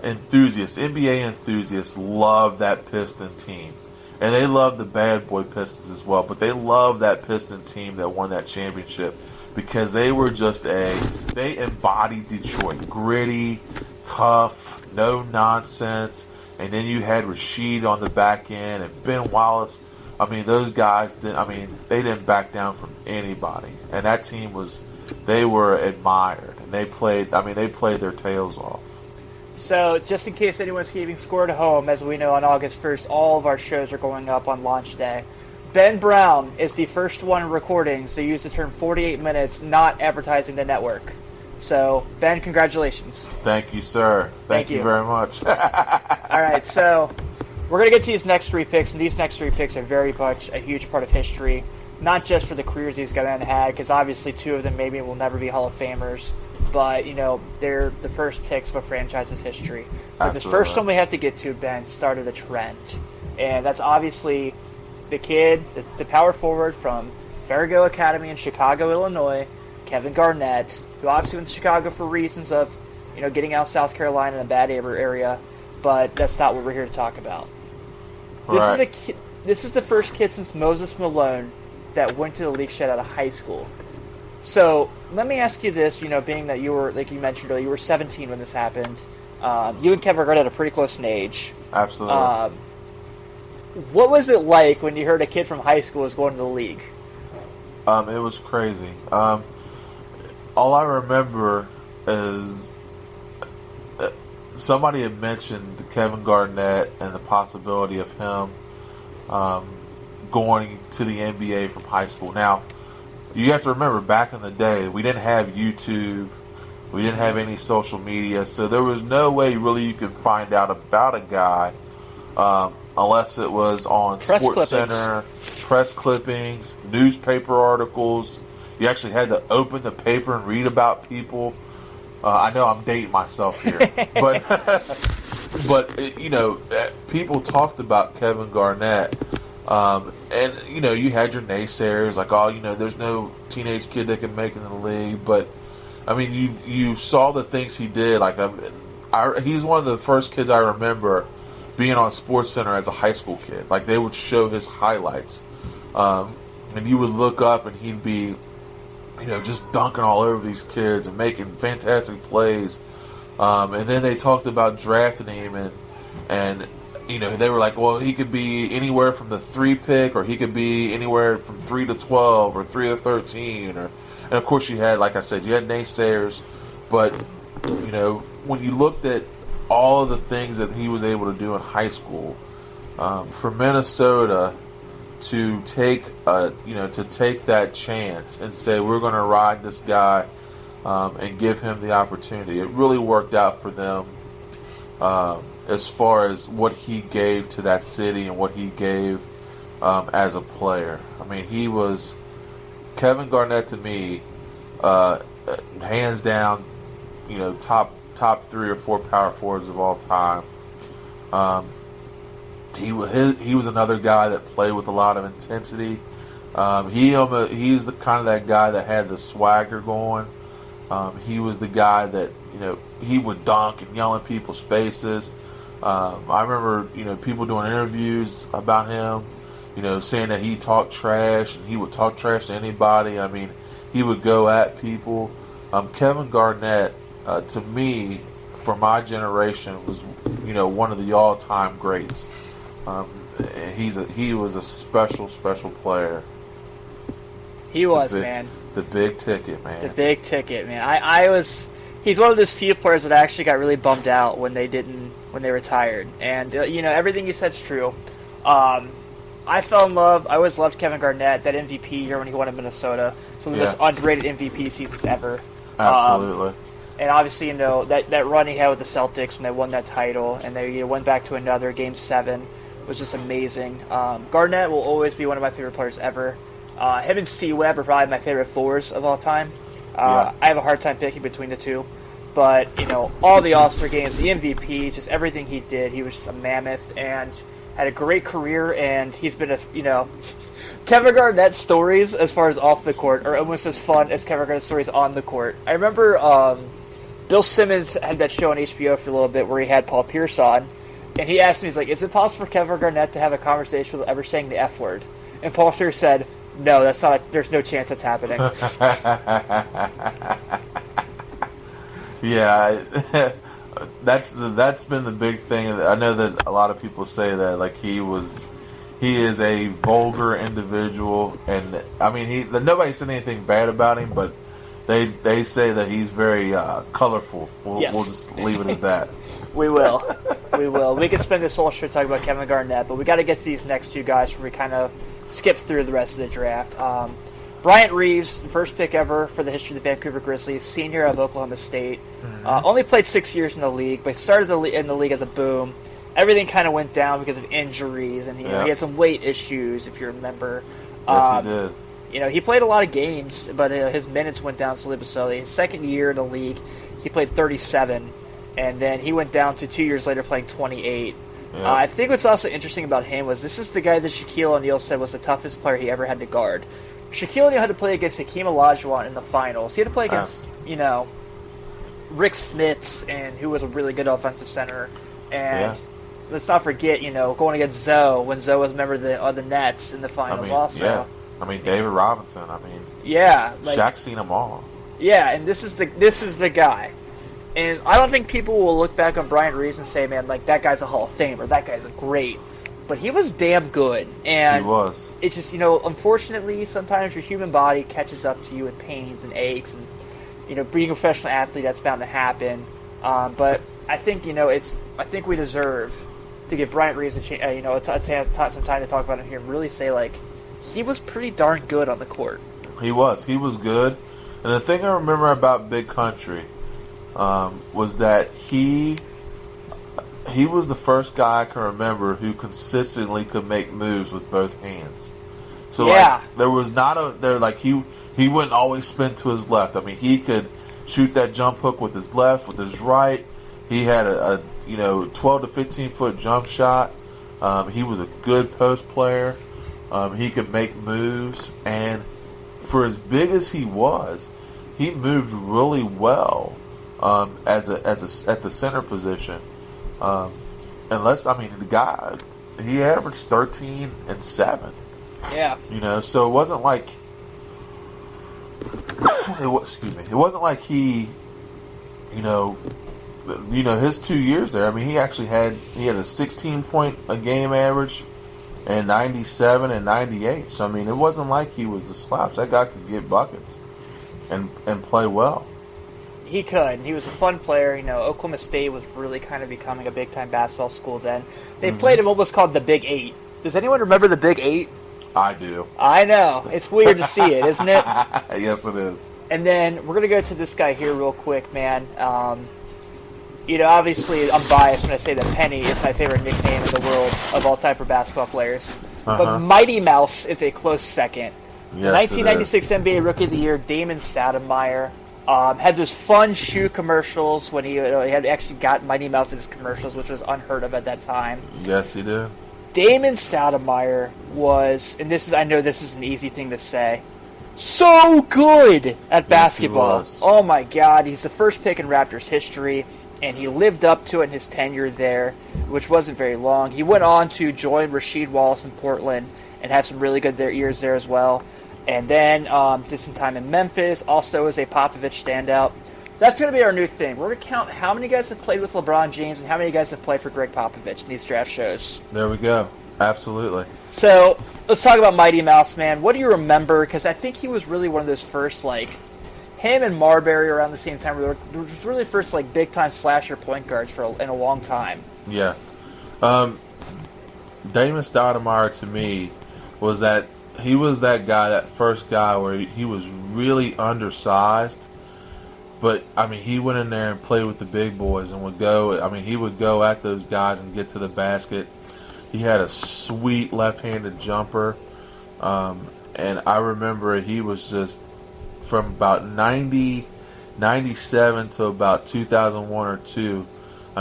Speaker 3: enthusiasts, NBA enthusiasts, love that Piston team. And they love the bad boy Pistons as well. But they love that Piston team that won that championship because they were they embodied Detroit. Gritty, tough, no nonsense. And then you had Rasheed on the back end and Ben Wallace. I mean, those guys they didn't back down from anybody. And that team they were admired. And they played their tails off.
Speaker 2: So, just in case anyone's keeping score at home, as we know on August 1st, all of our shows are going up on launch day. Ben Brown is the first one in recordings to use the term 48 minutes, not advertising the network. So, Ben, congratulations.
Speaker 3: Thank you, sir. Thank you very much.
Speaker 2: All right, so we're going to get to these next 3 picks, and these next 3 picks are very much a huge part of history, not just for the careers these guys had, because obviously 2 of them maybe will never be Hall of Famers, but, they're the first picks of a franchise's history. But this first one we have to get to, Ben, started a trend. And that's obviously the kid, the power forward from Farragut Academy in Chicago, Illinois, Kevin Garnett, who obviously went to Chicago for reasons of, getting out of South Carolina in a bad area, but that's not what we're here to talk about.
Speaker 3: Right.
Speaker 2: This is the first kid since Moses Malone that went to the league straight out of high school. So let me ask you this, being that you were, like you mentioned earlier, you were 17 when this happened. You and Kevin Garnett are pretty close in age.
Speaker 3: Absolutely.
Speaker 2: What was it like when you heard a kid from high school was going to the league?
Speaker 3: It was crazy. All I remember is somebody had mentioned Kevin Garnett and the possibility of him going to the NBA from high school. Now, you have to remember, back in the day, we didn't have YouTube, we didn't have any social media, so there was no way really you could find out about a guy unless it was on SportsCenter, press clippings, newspaper articles. You actually had to open the paper and read about people. I know I'm dating myself here, but people talked about Kevin Garnett. And you had your naysayers like, there's no teenage kid that can make it in the league. But I mean, you saw the things he did. Like, he's one of the first kids I remember being on SportsCenter as a high school kid. Like, they would show his highlights, and you would look up and he'd be, just dunking all over these kids and making fantastic plays. And then they talked about drafting him and. They were like, well, he could be anywhere from the 3 pick, or he could be anywhere from 3 to 12, or 3 to 13, and of course you had, like I said, you had naysayers, but when you looked at all of the things that he was able to do in high school, for Minnesota to take that chance and say we're going to ride this guy and give him the opportunity, it really worked out for them. As far as what he gave to that city and what he gave as a player. I mean, he was Kevin Garnett to me, hands down. Top 3 or 4 power forwards of all time. He was another guy that played with a lot of intensity. He's the kind of that guy that had the swagger going. He was the guy that he would dunk and yell in people's faces. I remember people doing interviews about him, saying that he talked trash and he would talk trash to anybody. I mean, he would go at people. Kevin Garnett, to me, for my generation, was one of the all-time greats. He was a special player.
Speaker 2: He was, man.
Speaker 3: The big ticket, man.
Speaker 2: The big ticket, man. He's one of those few players that actually got really bummed out when they retired. And everything you said's true. I fell in love. I always loved Kevin Garnett. That MVP year when he won in Minnesota, it's one of the most underrated MVP seasons ever.
Speaker 3: Absolutely.
Speaker 2: And obviously, that run he had with the Celtics when they won that title, and they went back to another Game 7 was just amazing. Garnett will always be one of my favorite players ever. Him and C. Webb are probably my favorite fours of all time. I have a hard time picking between the two. But, all the All-Star games, the MVP, just everything he did, he was just a mammoth and had a great career, and he's been Kevin Garnett's stories as far as off the court are almost as fun as Kevin Garnett's stories on the court. I remember Bill Simmons had that show on HBO for a little bit where he had Paul Pierce on, and he asked me, he's like, is it possible for Kevin Garnett to have a conversation without ever saying the F word? And Paul Pierce said, no, there's no chance that's happening.
Speaker 3: Yeah, that's been the big thing. I know that a lot of people say that he is a vulgar individual, and I mean nobody said anything bad about him, but they say that he's very colorful. We'll just leave it as that.
Speaker 2: We will. We could spend this whole show talking about Kevin Garnett, but we got to get to these next two guys before we kind of skip through the rest of the draft. Bryant Reeves, first pick ever for the history of the Vancouver Grizzlies, senior of Oklahoma State. Only played 6 years in the league, but started in the league as a boom. Everything kind of went down because of injuries, and he had some weight issues, if you remember.
Speaker 3: Yes, he did.
Speaker 2: He played a lot of games, but his minutes went down slowly but slowly. His second year in the league, he played 37, and then he went down to 2 years later playing 28. Yeah. I think what's also interesting about him was this is the guy that Shaquille O'Neal said was the toughest player he ever had to guard. Shaquille O'Neal had to play against Hakeem Olajuwon in the finals. He had to play against, Rick Smits, and who was a really good offensive center. And let's not forget, going against Zoe when Zoe was a member of the Nets in the finals also.
Speaker 3: Yeah. I mean, David Robinson.
Speaker 2: Shaq's
Speaker 3: seen them all.
Speaker 2: Yeah, and this is the guy. And I don't think people will look back on Bryant Reeves and say, man, that guy's a Hall of Famer, that guy's a great. But he was damn good. And
Speaker 3: he was.
Speaker 2: It's just, unfortunately, sometimes your human body catches up to you with pains and aches. And, being a professional athlete, that's bound to happen. But I think, I think we deserve to give Bryant Reeves some time to talk about him here and really say, he was pretty darn good on the court.
Speaker 3: He was good. And the thing I remember about Big Country was that he was the first guy I can remember who consistently could make moves with both hands. So there was not he wouldn't always spin to his left. I mean, he could shoot that jump hook with his left, with his right. He had a 12 to 15 foot jump shot. He was a good post player. He could make moves, and for as big as he was, he moved really well at the center position. The guy, he averaged 13 and 7.
Speaker 2: Yeah.
Speaker 3: So it wasn't like it wasn't like he, his 2 years there. I mean, he had a 16 point a game average, and 97 and 98. So I mean, it wasn't like he was a slouch. That guy could get buckets and play well.
Speaker 2: He could. He was a fun player. Oklahoma State was really kind of becoming a big-time basketball school then. They played him what was called the Big 8. Does anyone remember the Big 8?
Speaker 3: I do.
Speaker 2: I know. It's weird to see it, isn't it?
Speaker 3: Yes, it is.
Speaker 2: And then we're going to go to this guy here real quick, man. Obviously I'm biased when I say that Penny is my favorite nickname in the world of all time for basketball players. But Mighty Mouse is a close second. The
Speaker 3: Yes,
Speaker 2: 1996 NBA Rookie of the Year, Damon Stoudemire, had those fun shoe commercials when he had actually got Mighty Mouse in his commercials, which was unheard of at that time.
Speaker 3: Yes, he did.
Speaker 2: Damon Stoudemire was, and I know this is an easy thing to say, so good at basketball.
Speaker 3: was.
Speaker 2: Oh my God, he's the first pick in Raptors history, and he lived up to it in his tenure there, which wasn't very long. He went on to join Rasheed Wallace in Portland and have some really good years there as well. And then did some time in Memphis, also as a Popovich standout. That's going to be our new thing. We're going to count how many guys have played with LeBron James and how many guys have played for Greg Popovich in these draft shows.
Speaker 3: There we go. Absolutely.
Speaker 2: So, let's talk about Mighty Mouse, man. What do you remember? Because I think he was really one of those first, him and Marbury around the same time. Were really first, big-time slasher point guards in a long time.
Speaker 3: Yeah. Damon Stoudemire, to me, was that he was that guy, that first guy where he was really undersized. But, he went in there and played with the big boys and he would go at those guys and get to the basket. He had a sweet left-handed jumper. And I remember he was just, from about 97 to about 2001 or 2,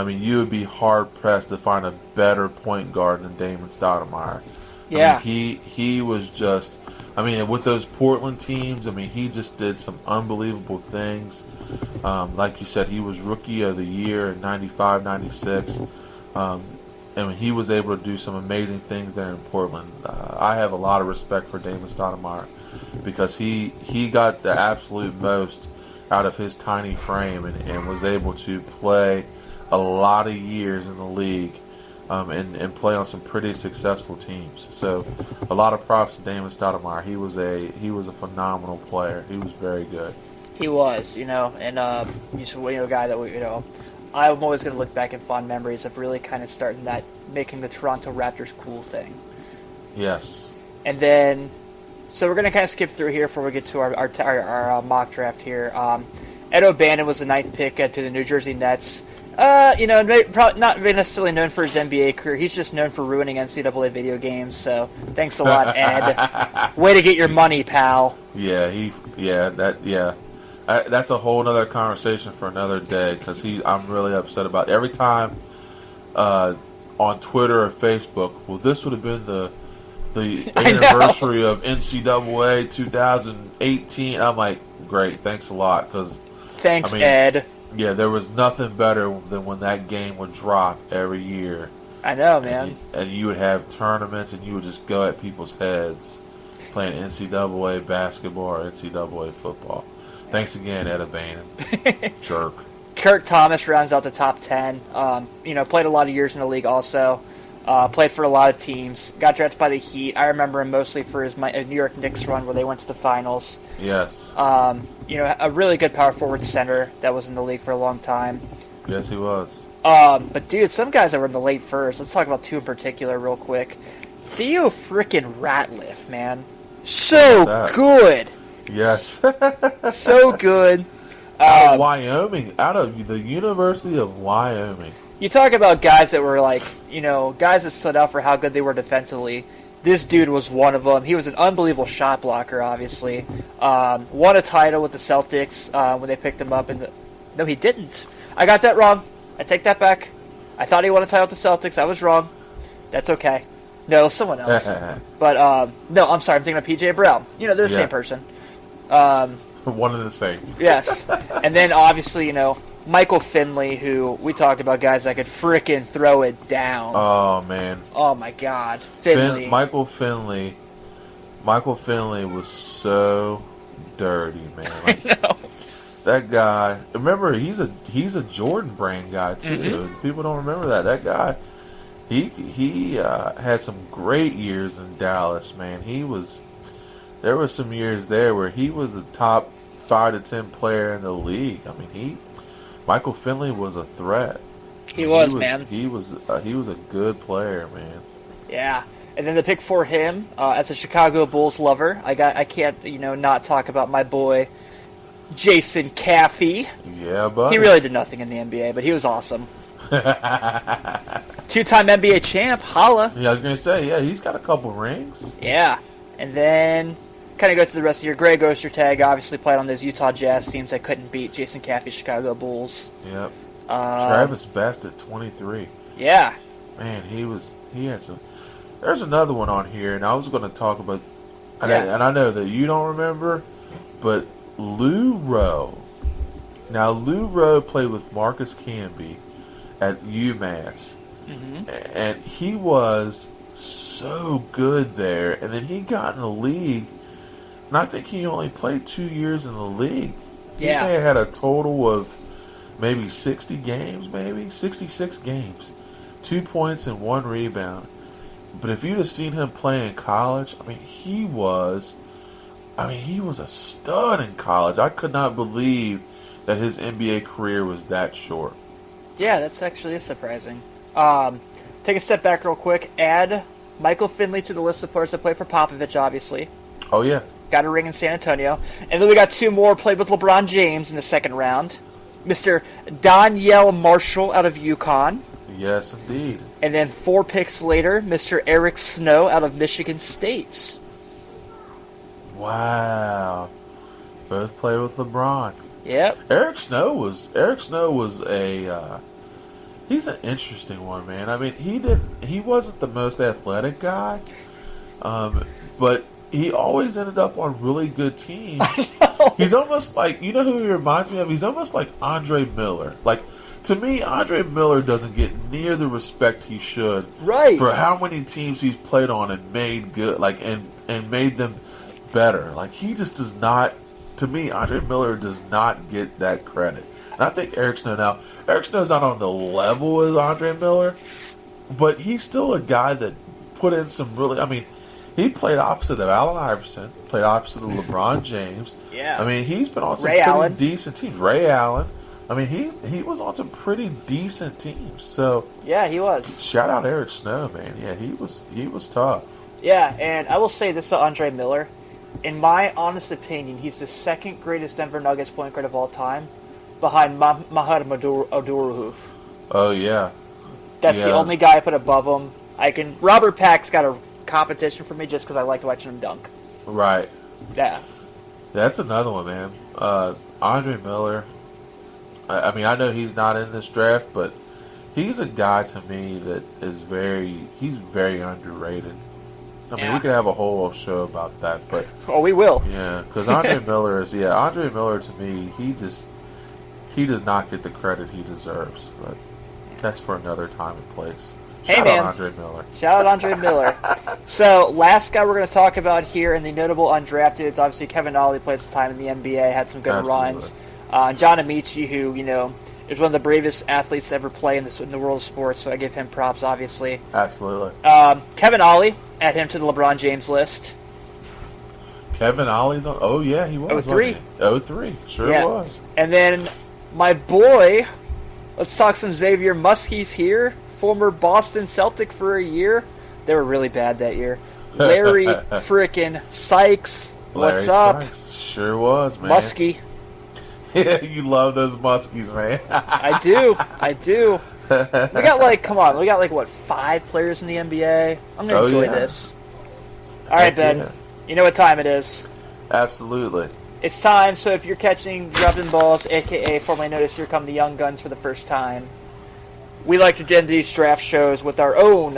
Speaker 3: you would be hard-pressed to find a better point guard than Damon Stoudemire.
Speaker 2: Yeah.
Speaker 3: He was just, with those Portland teams, he just did some unbelievable things. Like you said, he was Rookie of the Year in 95, 96. He was able to do some amazing things there in Portland. I have a lot of respect for Damon Stoudemire because he got the absolute most out of his tiny frame and was able to play a lot of years in the league and play on some pretty successful teams. So a lot of props to Damon Stoudemire. He was a phenomenal player. He was very good.
Speaker 2: He was, and he's a guy that I'm always going to look back in fond memories of really kind of starting that, making the Toronto Raptors cool thing.
Speaker 3: Yes.
Speaker 2: And then, so we're going to kind of skip through here before we get to our mock draft here. Ed O'Bannon was the 9th pick to the New Jersey Nets. Probably not necessarily known for his NBA career. He's just known for ruining NCAA video games. So thanks a lot, Ed. Way to get your money, pal.
Speaker 3: That's a whole other conversation for another day because I'm really upset about it. Every time on Twitter or Facebook, well, this would have been the anniversary of NCAA 2018. I'm like, great, thanks a lot because
Speaker 2: thanks, Ed.
Speaker 3: Yeah, there was nothing better than when that game would drop every year.
Speaker 2: I know, man.
Speaker 3: And you would have tournaments, and you would just go at people's heads playing NCAA basketball or NCAA football. Thanks again, Ed O'Bannon. Jerk.
Speaker 2: Kurt Thomas rounds out the top 10. Played a lot of years in the league also. Played for a lot of teams. Got drafted by the Heat. I remember him mostly for his New York Knicks run where they went to the finals.
Speaker 3: Yes.
Speaker 2: A really good power forward center that was in the league for a long time.
Speaker 3: Yes, he was.
Speaker 2: But dude, some guys that were in the late first. Let's talk about two in particular real quick. Theo frickin' Ratliff, man. So good.
Speaker 3: Yes.
Speaker 2: So good.
Speaker 3: Out of Wyoming. Out of the University of Wyoming.
Speaker 2: You talk about guys that were guys that stood out for how good they were defensively. This dude was one of them. He was an unbelievable shot blocker, obviously. Won a title with the Celtics when they picked him up. No, he didn't. I got that wrong. I take that back. I thought he won a title with the Celtics. I was wrong. That's okay. No, someone else. But, no, I'm sorry. I'm thinking of P.J. Brown. They're the same person.
Speaker 3: One and the same.
Speaker 2: Yes. And then, obviously, Michael Finley, who we talked about guys that could frickin' throw it down.
Speaker 3: Oh, man.
Speaker 2: Oh, my God. Finley.
Speaker 3: Michael Finley was so dirty, man.
Speaker 2: I know.
Speaker 3: That guy, remember, he's a Jordan Brand guy, too. Mm-hmm. People don't remember that. That guy, he had some great years in Dallas, man. There were some years there where he was the top 5 to 10 player in the league. Michael Finley was a threat.
Speaker 2: He was, man.
Speaker 3: He was a good player, man.
Speaker 2: Yeah. And then the pick for him, as a Chicago Bulls lover, I can't, not talk about my boy, Jason Caffey.
Speaker 3: Yeah, but
Speaker 2: he really did nothing in the NBA, but he was awesome. Two-time NBA champ, holla.
Speaker 3: Yeah, I was going to say, yeah, he's got a couple rings.
Speaker 2: Yeah. And then kind of go through the rest of your Greg Ostertag, obviously played on those Utah Jazz teams that couldn't beat Jason Caffey's Chicago Bulls.
Speaker 3: Yep. Travis Best at 23.
Speaker 2: Yeah.
Speaker 3: Man, he had some. There's another one on here, and I was going to talk about, and I know that you don't remember, but Lou Rowe. Now, Lou Rowe played with Marcus Camby at UMass, and he was so good there. And then he got in the league, and I think he only played 2 years in the league.
Speaker 2: Yeah.
Speaker 3: He may have had a total of maybe 60 games, maybe 66 games, 2 points and 1 rebound. But if you'd have seen him play in college, I mean, he was a stud in college. I could not believe that his NBA career was that short.
Speaker 2: Yeah, that's actually surprising. Take a step back real quick. Add Michael Finley to the list of players that played for Popovich, obviously.
Speaker 3: Oh, yeah.
Speaker 2: Got a ring in San Antonio. And then we got 2 more played with LeBron James in the second round. Mr. Donyell Marshall out of UConn.
Speaker 3: Yes, indeed.
Speaker 2: And then 4 picks later, Mr. Eric Snow out of Michigan State.
Speaker 3: Wow. Both played with LeBron.
Speaker 2: Yep.
Speaker 3: Eric Snow was he's an interesting one, man. I mean, he wasn't the most athletic guy, but he always ended up on really good teams. He's almost like, you know who he reminds me of? He's almost like Andre Miller. Like, to me, Andre Miller doesn't get near the respect he should,
Speaker 2: right,
Speaker 3: for how many teams he's played on and made good, like, and made them better. Like, he just does not. To me, Andre Miller does not get that credit. And I think Eric Snow's not on the level as Andre Miller, but he's still a guy that put in some really, I mean, he played opposite of Allen Iverson, played opposite of LeBron James.
Speaker 2: Yeah.
Speaker 3: I mean, he's been on some
Speaker 2: Ray
Speaker 3: pretty
Speaker 2: Allen.
Speaker 3: decent teams. Ray Allen. I mean, he was on some pretty decent teams. So
Speaker 2: yeah, he was.
Speaker 3: Shout out Eric Snow, man. Yeah, he was tough.
Speaker 2: Yeah, and I will say this about Andre Miller. In my honest opinion, he's the second greatest Denver Nuggets point guard of all time, behind Mahad Oduruhuf.
Speaker 3: Oh, yeah.
Speaker 2: That's the only guy I put above him. Robert Pack's got a competition for me just because I liked watching him dunk.
Speaker 3: Right.
Speaker 2: Yeah.
Speaker 3: That's another one, man. Andre Miller, I mean, I know he's not in this draft, but he's a guy to me that is he's very underrated. I mean, we could have a whole show about that, but...
Speaker 2: Oh, we will.
Speaker 3: Yeah, because Andre Miller to me, he does not get the credit he deserves, but that's for another time and place. Shout out Andre Miller.
Speaker 2: Shout out Andre Miller. So, last guy we're going to talk about here in the notable undrafted, it's obviously Kevin Ollie, played some time in the NBA, had some good runs. John Amici, who, is one of the bravest athletes to ever play in the world of sports, so I give him props, obviously.
Speaker 3: Absolutely.
Speaker 2: Kevin Ollie, add him to the LeBron James list.
Speaker 3: Kevin Ollie's on... Oh, yeah, he was.
Speaker 2: 03.
Speaker 3: 03. Sure was.
Speaker 2: And then my boy, let's talk some Xavier Muskies here. Former Boston Celtic for a year. They were really bad that year. Larry frickin' Sykes. What's up?
Speaker 3: Sykes. Sure was, man.
Speaker 2: Muskie.
Speaker 3: Yeah, you love those Muskies, man.
Speaker 2: I do. We got what, 5 players in the NBA? I'm going to enjoy this. All right, Ben. Yeah. You know what time it is.
Speaker 3: Absolutely.
Speaker 2: It's time, so if you're catching Dropping Balls, a.k.a. formerly known as Here Come the Young Guns for the first time, we like to end these draft shows with our own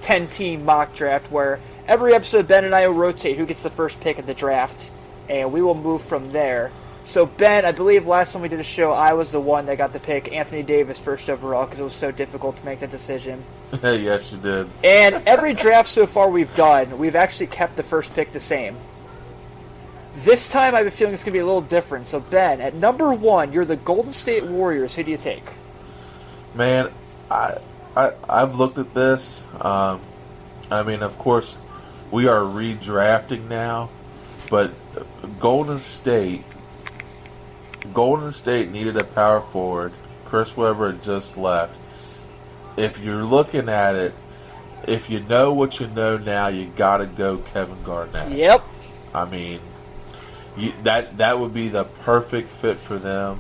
Speaker 2: 10-team mock draft, where every episode Ben and I will rotate who gets the first pick of the draft, and we will move from there. So, Ben, I believe last time we did a show, I was the one that got to pick Anthony Davis first overall because it was so difficult to make that decision.
Speaker 3: Yes, you did.
Speaker 2: And every draft so far we've done, we've actually kept the first pick the same. This time, I have a feeling it's going to be a little different. So, Ben, at number 1, you're the Golden State Warriors. Who do you take?
Speaker 3: Man, I've looked at this. I mean, of course, we are redrafting now, but Golden State needed a power forward. Chris Webber had just left. If you're looking at it, if you know what you know now, you got to go Kevin Garnett.
Speaker 2: Yep.
Speaker 3: I mean, that would be the perfect fit for them.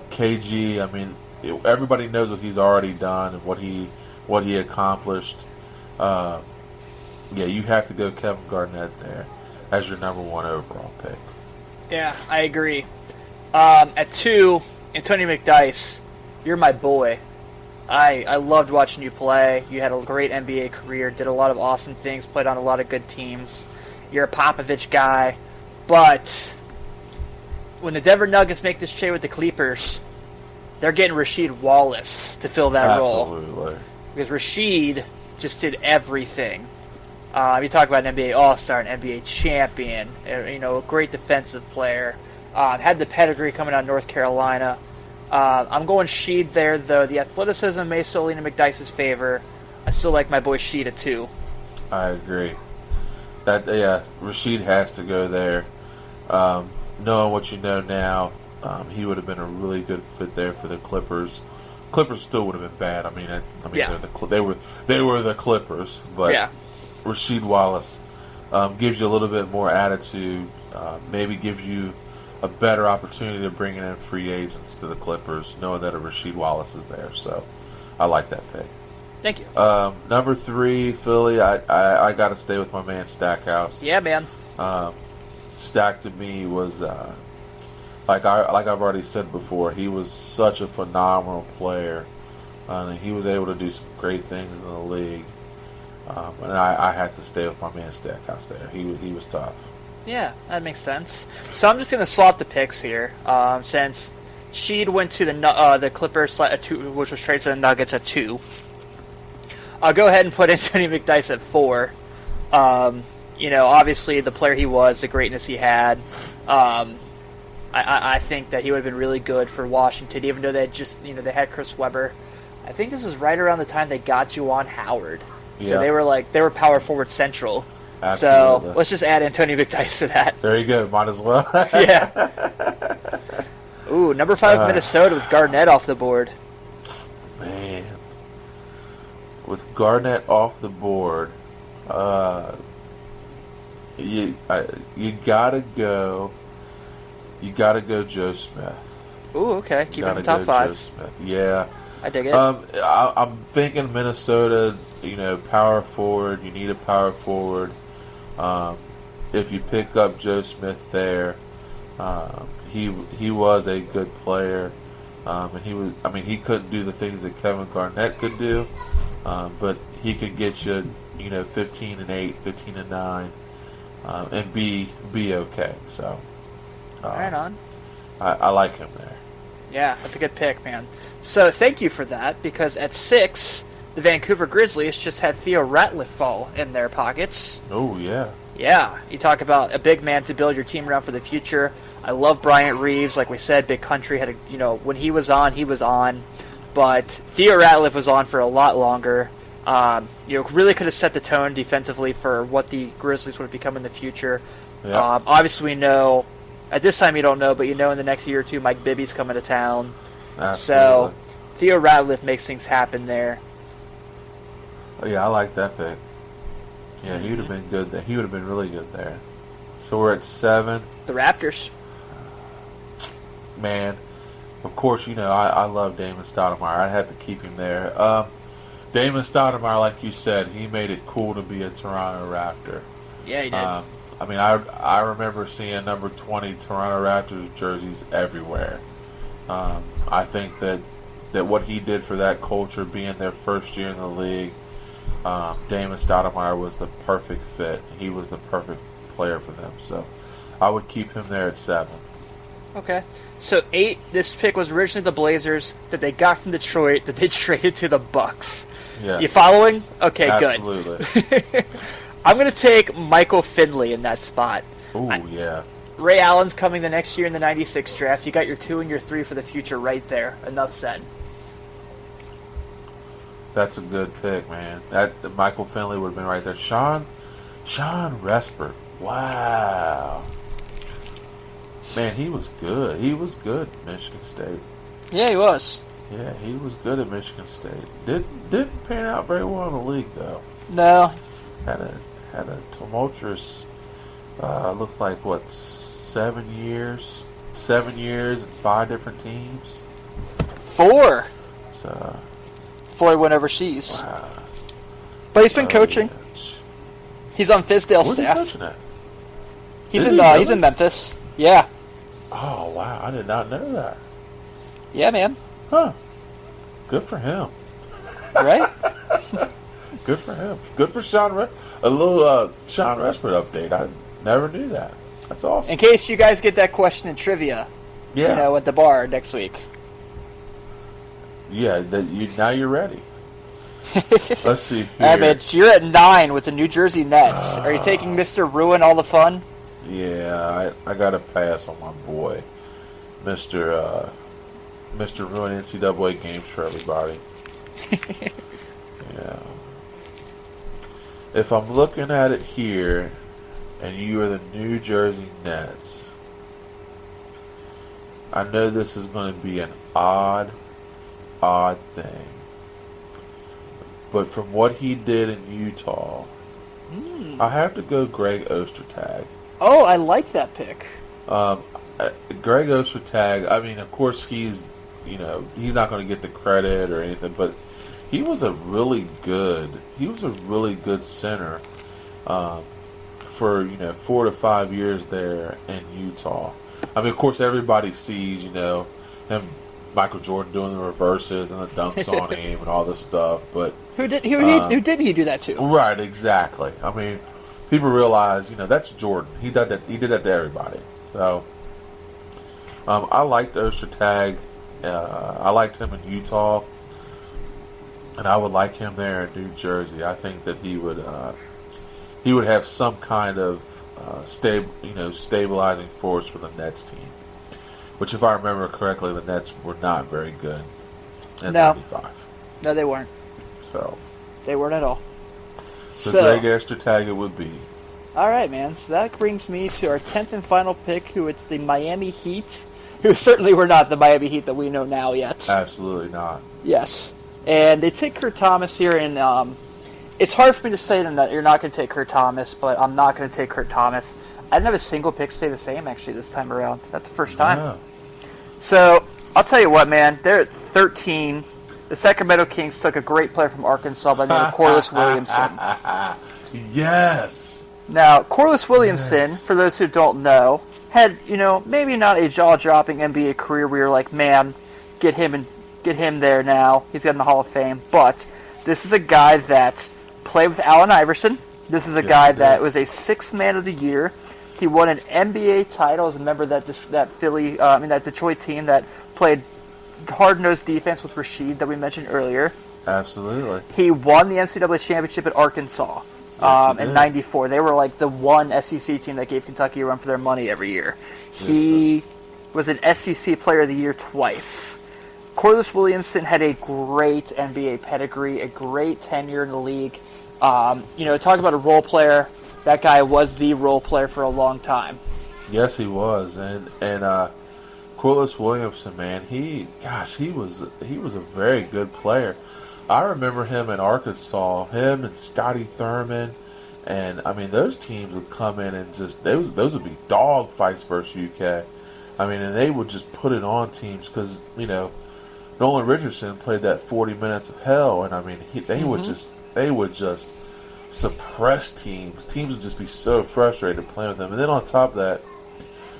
Speaker 3: KG, I mean, everybody knows what he's already done and what he accomplished. You have to go Kevin Garnett there as your number 1 overall pick.
Speaker 2: Yeah, I agree. At 2, Antonio McDyess, you're my boy. I loved watching you play. You had a great NBA career, did a lot of awesome things, played on a lot of good teams. You're a Popovich guy. But when the Denver Nuggets make this trade with the Clippers, they're getting Rasheed Wallace to fill that role.
Speaker 3: Absolutely.
Speaker 2: Because Rasheed just did everything. You talk about an NBA All-Star, an NBA champion, a great defensive player. Had the pedigree coming out of North Carolina. I'm going Sheed there, though. The athleticism may still lean in McDyess's favor. I still like my boy Sheed at 2.
Speaker 3: I agree. Rasheed has to go there. Knowing what you know now, he would have been a really good fit there for the Clippers. Clippers still would have been bad. They were the Clippers, but Rasheed Wallace gives you a little bit more attitude. Maybe gives you a better opportunity to bring in free agents to the Clippers, knowing that a Rasheed Wallace is there. So, I like that pick.
Speaker 2: Thank you.
Speaker 3: Number 3, Philly. I got to stay with my man Stackhouse.
Speaker 2: Yeah, man.
Speaker 3: Stack to me was like I've already said before. He was such a phenomenal player, and he was able to do some great things in the league. And I had to stay with my man Stackhouse there. He was tough.
Speaker 2: Yeah, that makes sense. So I'm just going to swap the picks here. Since Sheed went to the Clippers, which was traded to the Nuggets at 2. I'll go ahead and put Anthony McDyess at 4. Obviously the player he was, the greatness he had. I think that he would have been really good for Washington, even though they had Chris Webber. I think this is right around the time they got Juwan Howard. So they were power forward central.
Speaker 3: Absolutely.
Speaker 2: So let's just add Antonio McDyess to that.
Speaker 3: There you go. Might as well.
Speaker 2: Yeah. Ooh, number 5 Minnesota with Garnett off the board.
Speaker 3: Man, with Garnett off the board, you gotta go. You gotta go Joe Smith.
Speaker 2: Ooh, okay. Keep it in the top 5.
Speaker 3: Joe Smith. Yeah.
Speaker 2: I dig it.
Speaker 3: I'm thinking Minnesota. Power forward. You need a power forward. If you pick up Joe Smith there, he was a good player, and he was. He couldn't do the things that Kevin Garnett could do, but he could get you, 15-8, 15-9, and be okay. So,
Speaker 2: right on.
Speaker 3: I like him there.
Speaker 2: Yeah, that's a good pick, man. So thank you for that, because at 6. The Vancouver Grizzlies just had Theo Ratliff fall in their pockets.
Speaker 3: Oh, yeah.
Speaker 2: Yeah, you talk about a big man to build your team around for the future. I love Bryant Reeves. Like we said, Big Country had when he was on, he was on. But Theo Ratliff was on for a lot longer. Really could have set the tone defensively for what the Grizzlies would become in the future. Yeah. Obviously, we know, at this time you don't know, but in the next year or two, Mike Bibby's coming to town.
Speaker 3: Absolutely.
Speaker 2: So Theo Ratliff makes things happen there.
Speaker 3: Oh, yeah, I like that pick. Yeah, he would have been good there. He would have been really good there. So we're at 7.
Speaker 2: The Raptors.
Speaker 3: Man, of course, I love Damon Stoudemire. I'd have to keep him there. Damon Stoudemire, like you said, he made it cool to be a Toronto Raptor.
Speaker 2: Yeah, he did.
Speaker 3: I remember seeing number 20 Toronto Raptors jerseys everywhere. I think that what he did for that culture, being their first year in the league, Damon Stoudemire was the perfect fit. He was the perfect player for them. So I would keep him there at 7.
Speaker 2: Okay. So 8, this pick was originally the Blazers that they got from Detroit that they traded to the Bucks.
Speaker 3: Yeah.
Speaker 2: You following? Okay,
Speaker 3: Absolutely.
Speaker 2: Good. I'm going to take Michael Finley in that spot.
Speaker 3: Ooh, yeah.
Speaker 2: Ray Allen's coming the next year in the 96 draft. You got your 2 and your 3 for the future right there. Enough said.
Speaker 3: That's a good pick, man. Michael Finley would have been right there. Sean Respert. Wow. Man, he was good. He was good at Michigan State.
Speaker 2: Yeah, he was.
Speaker 3: Yeah, he was good at Michigan State. Didn't pan out very well in the league, though.
Speaker 2: No.
Speaker 3: Had a tumultuous, looked like, 7 years? 7 years and 5 different teams?
Speaker 2: 4.
Speaker 3: So,
Speaker 2: 4 went overseas.
Speaker 3: wow.
Speaker 2: But he's been coaching.
Speaker 3: Yeah.
Speaker 2: He's on Fizdale's
Speaker 3: Where's he
Speaker 2: staff.
Speaker 3: coaching at?
Speaker 2: He's
Speaker 3: Is
Speaker 2: in
Speaker 3: he really?
Speaker 2: Memphis. Yeah.
Speaker 3: Oh, wow. I did not know that.
Speaker 2: Yeah, man.
Speaker 3: Huh. Good for him.
Speaker 2: Right?
Speaker 3: Good for him. Good for Sean. A little Sean Rashford update. I never knew that. That's awesome.
Speaker 2: In case you guys get that question in trivia,
Speaker 3: Yeah.
Speaker 2: at the bar next week.
Speaker 3: Yeah. Now you're ready. Let's see here.
Speaker 2: All right, Mitch, you're at 9 with the New Jersey Nets. Are you taking Mr. Ruin all the fun?
Speaker 3: Yeah, I got to pass on my boy, Mr. Ruin NCAA games for everybody. Yeah. If I'm looking at it here, and you are the New Jersey Nets, I know this is going to be an odd thing. But from what he did in Utah, I have to go Greg Ostertag.
Speaker 2: Oh, I like that pick.
Speaker 3: Greg Ostertag, I mean, of course, he's not going to get the credit or anything, but he was a really good center for 4 to 5 years there in Utah. I mean, of course, everybody sees him, Michael Jordan doing the reverses and the dunks on him and all this stuff, but
Speaker 2: Who didn't he do that to?
Speaker 3: right, exactly. I mean, people realize that's Jordan. He did that to everybody. So I liked Ostertag. I liked him in Utah, and I would like him there in New Jersey. I think that he would have some kind of stabilizing force for the Nets team. Which, if I remember correctly, the Nets were not very good in '95.
Speaker 2: No, they weren't.
Speaker 3: So
Speaker 2: They weren't at all.
Speaker 3: So Greg Ostertag it would be.
Speaker 2: All right, man. So that brings me to our 10th and final pick, who it's the Miami Heat, who certainly were not the Miami Heat that we know now yet.
Speaker 3: Absolutely not.
Speaker 2: Yes. And they take Kurt Thomas here, and it's hard for me to say that you're not going to take Kurt Thomas, but I'm not going to take Kurt Thomas. I didn't have a single pick stay the same, actually, this time around. That's the first time.
Speaker 3: Yeah.
Speaker 2: So, I'll tell you what, man. They're at 13. The Sacramento Kings took a great player from Arkansas by the name of Corliss Williamson.
Speaker 3: Yes.
Speaker 2: Now, Corliss Williamson, for those who don't know, had, maybe not a jaw-dropping NBA career where you're like, man, get him there now. He's got in the Hall of Fame. But this is a guy that played with Allen Iverson. This is a guy that was a Sixth Man of the Year. He won an NBA title as a member of that Detroit team that played hard-nosed defense with Rasheed that we mentioned earlier.
Speaker 3: Absolutely.
Speaker 2: He won the NCAA championship at Arkansas in '94. They were like the one SEC team that gave Kentucky a run for their money every year. He was an SEC Player of the Year twice. Corliss Williamson had a great NBA pedigree, a great tenure in the league. Talk about a role player. That guy was the role player for a long time.
Speaker 3: Yes, he was, and Corliss Williamson, man, he was a very good player. I remember him in Arkansas, him and Scotty Thurman, and I mean those teams would come in and just those would be dog fights versus UK. I mean, and they would just put it on teams because Nolan Richardson played that 40 minutes of hell, and I mean they would just suppress teams. Teams would just be so frustrated playing with them. And then on top of that,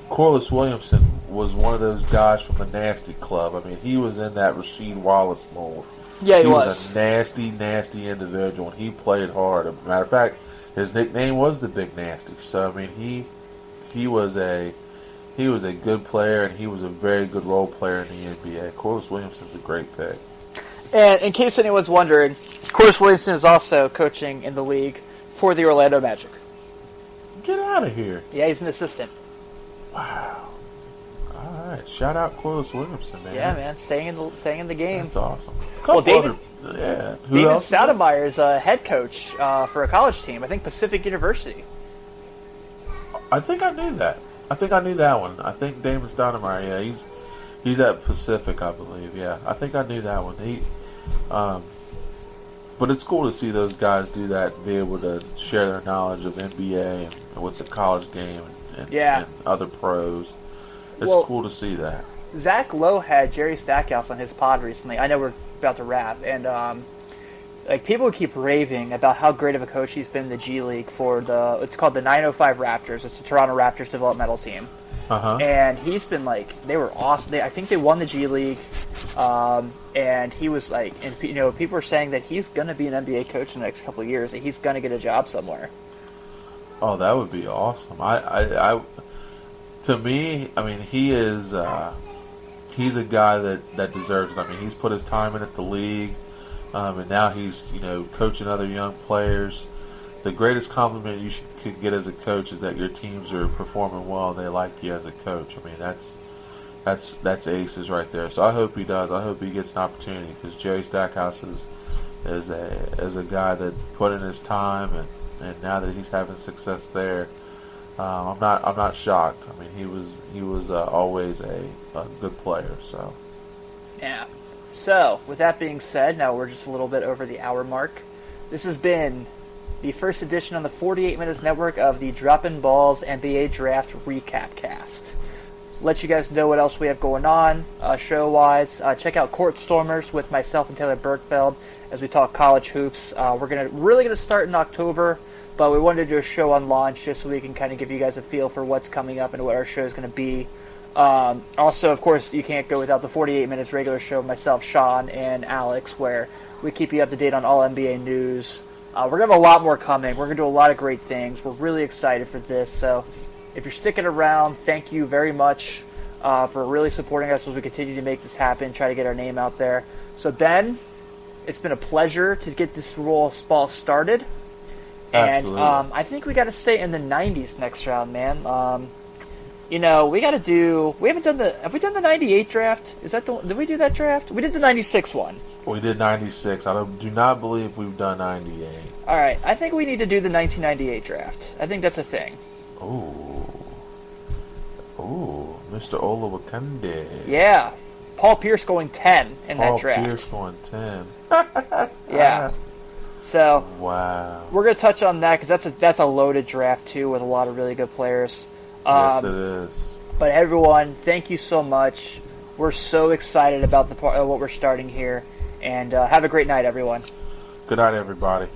Speaker 3: Corliss Williamson was one of those guys from the Nasty Club. I mean, he was in that Rasheed Wallace mold.
Speaker 2: Yeah,
Speaker 3: he was a nasty, nasty individual, and he played hard. As a matter of fact, his nickname was the Big Nasty. So I mean, he was a good player, and he was a very good role player in the NBA. Corliss Williamson's a great pick.
Speaker 2: And in case anyone's wondering, Corliss Williamson is also coaching in the league for the Orlando Magic.
Speaker 3: Get out of here.
Speaker 2: Yeah, he's an assistant.
Speaker 3: Wow. All right. Shout out Corliss Williamson, man.
Speaker 2: Yeah, man. Staying in the game.
Speaker 3: That's awesome.
Speaker 2: David
Speaker 3: Who else?
Speaker 2: Stoudemire is a head coach for a college team. I think Pacific University.
Speaker 3: I think I knew that. I think I knew that one. I think Damon Stoudemire, yeah, he's at Pacific, I believe. Yeah, I think I knew that one. But it's cool to see those guys do that and be able to share their knowledge of NBA and with the college game and other pros. It's cool to see that.
Speaker 2: Zach Lowe had Jerry Stackhouse on his pod recently. I know we're about to wrap, and like people keep raving about how great of a coach he's been in the G League for it's called the 905 Raptors. It's the Toronto Raptors developmental team. And he's been like, they were awesome. I think they won the G League, and he was like, and you know, people are saying that he's going to be an NBA coach in the next couple of years. That he's going to get a job somewhere.
Speaker 3: Oh, that would be awesome. To me, I mean, he is. He's a guy that deserves it. I mean, he's put his time in at the league, and now he's coaching other young players. The greatest compliment you could get as a coach is that your teams are performing well and they like you as a coach. I mean, that's aces right there. So I hope he does. I hope he gets an opportunity because Jerry Stackhouse is a guy that put in his time, and now that he's having success there, I'm not shocked. I mean, he was always a good player. So
Speaker 2: yeah. So with that being said, now we're just a little bit over the hour mark. This has been the first edition on the 48 Minutes Network of the Droppin' Balls NBA Draft Recap Cast. Let you guys know what else we have going on show-wise. Check out Court Stormers with myself and Taylor Bergfeld as we talk college hoops. We're really gonna start in October, but we wanted to do a show on launch just so we can kind of give you guys a feel for what's coming up and what our show is going to be. Also, of course, you can't go without the 48 Minutes regular show, myself, Sean, and Alex, where we keep you up to date on all NBA news. We're going to have a lot more coming. We're going to do a lot of great things. We're really excited for this. So if you're sticking around, thank you very much for really supporting us as we continue to make this happen, try to get our name out there. So, Ben, it's been a pleasure to get this ball started.
Speaker 3: absolutely.
Speaker 2: And I think we got to stay in the 90s next round, man. We got to do. Have we done the 98 draft? Did we do that draft? We did the 96 one.
Speaker 3: We did 96. I do not believe we've done 98.
Speaker 2: All right. I think we need to do the 1998 draft. I think that's a thing.
Speaker 3: Ooh, Mr. Olawokande.
Speaker 2: Yeah. Paul Pierce going 10 in that draft.
Speaker 3: Paul Pierce going 10.
Speaker 2: Yeah. So
Speaker 3: wow.
Speaker 2: we're going to touch on that because that's a loaded draft too with a lot of really good players.
Speaker 3: Yes, it is.
Speaker 2: But everyone, thank you so much. We're so excited about what we're starting here. And have a great night, everyone.
Speaker 3: Good night, everybody.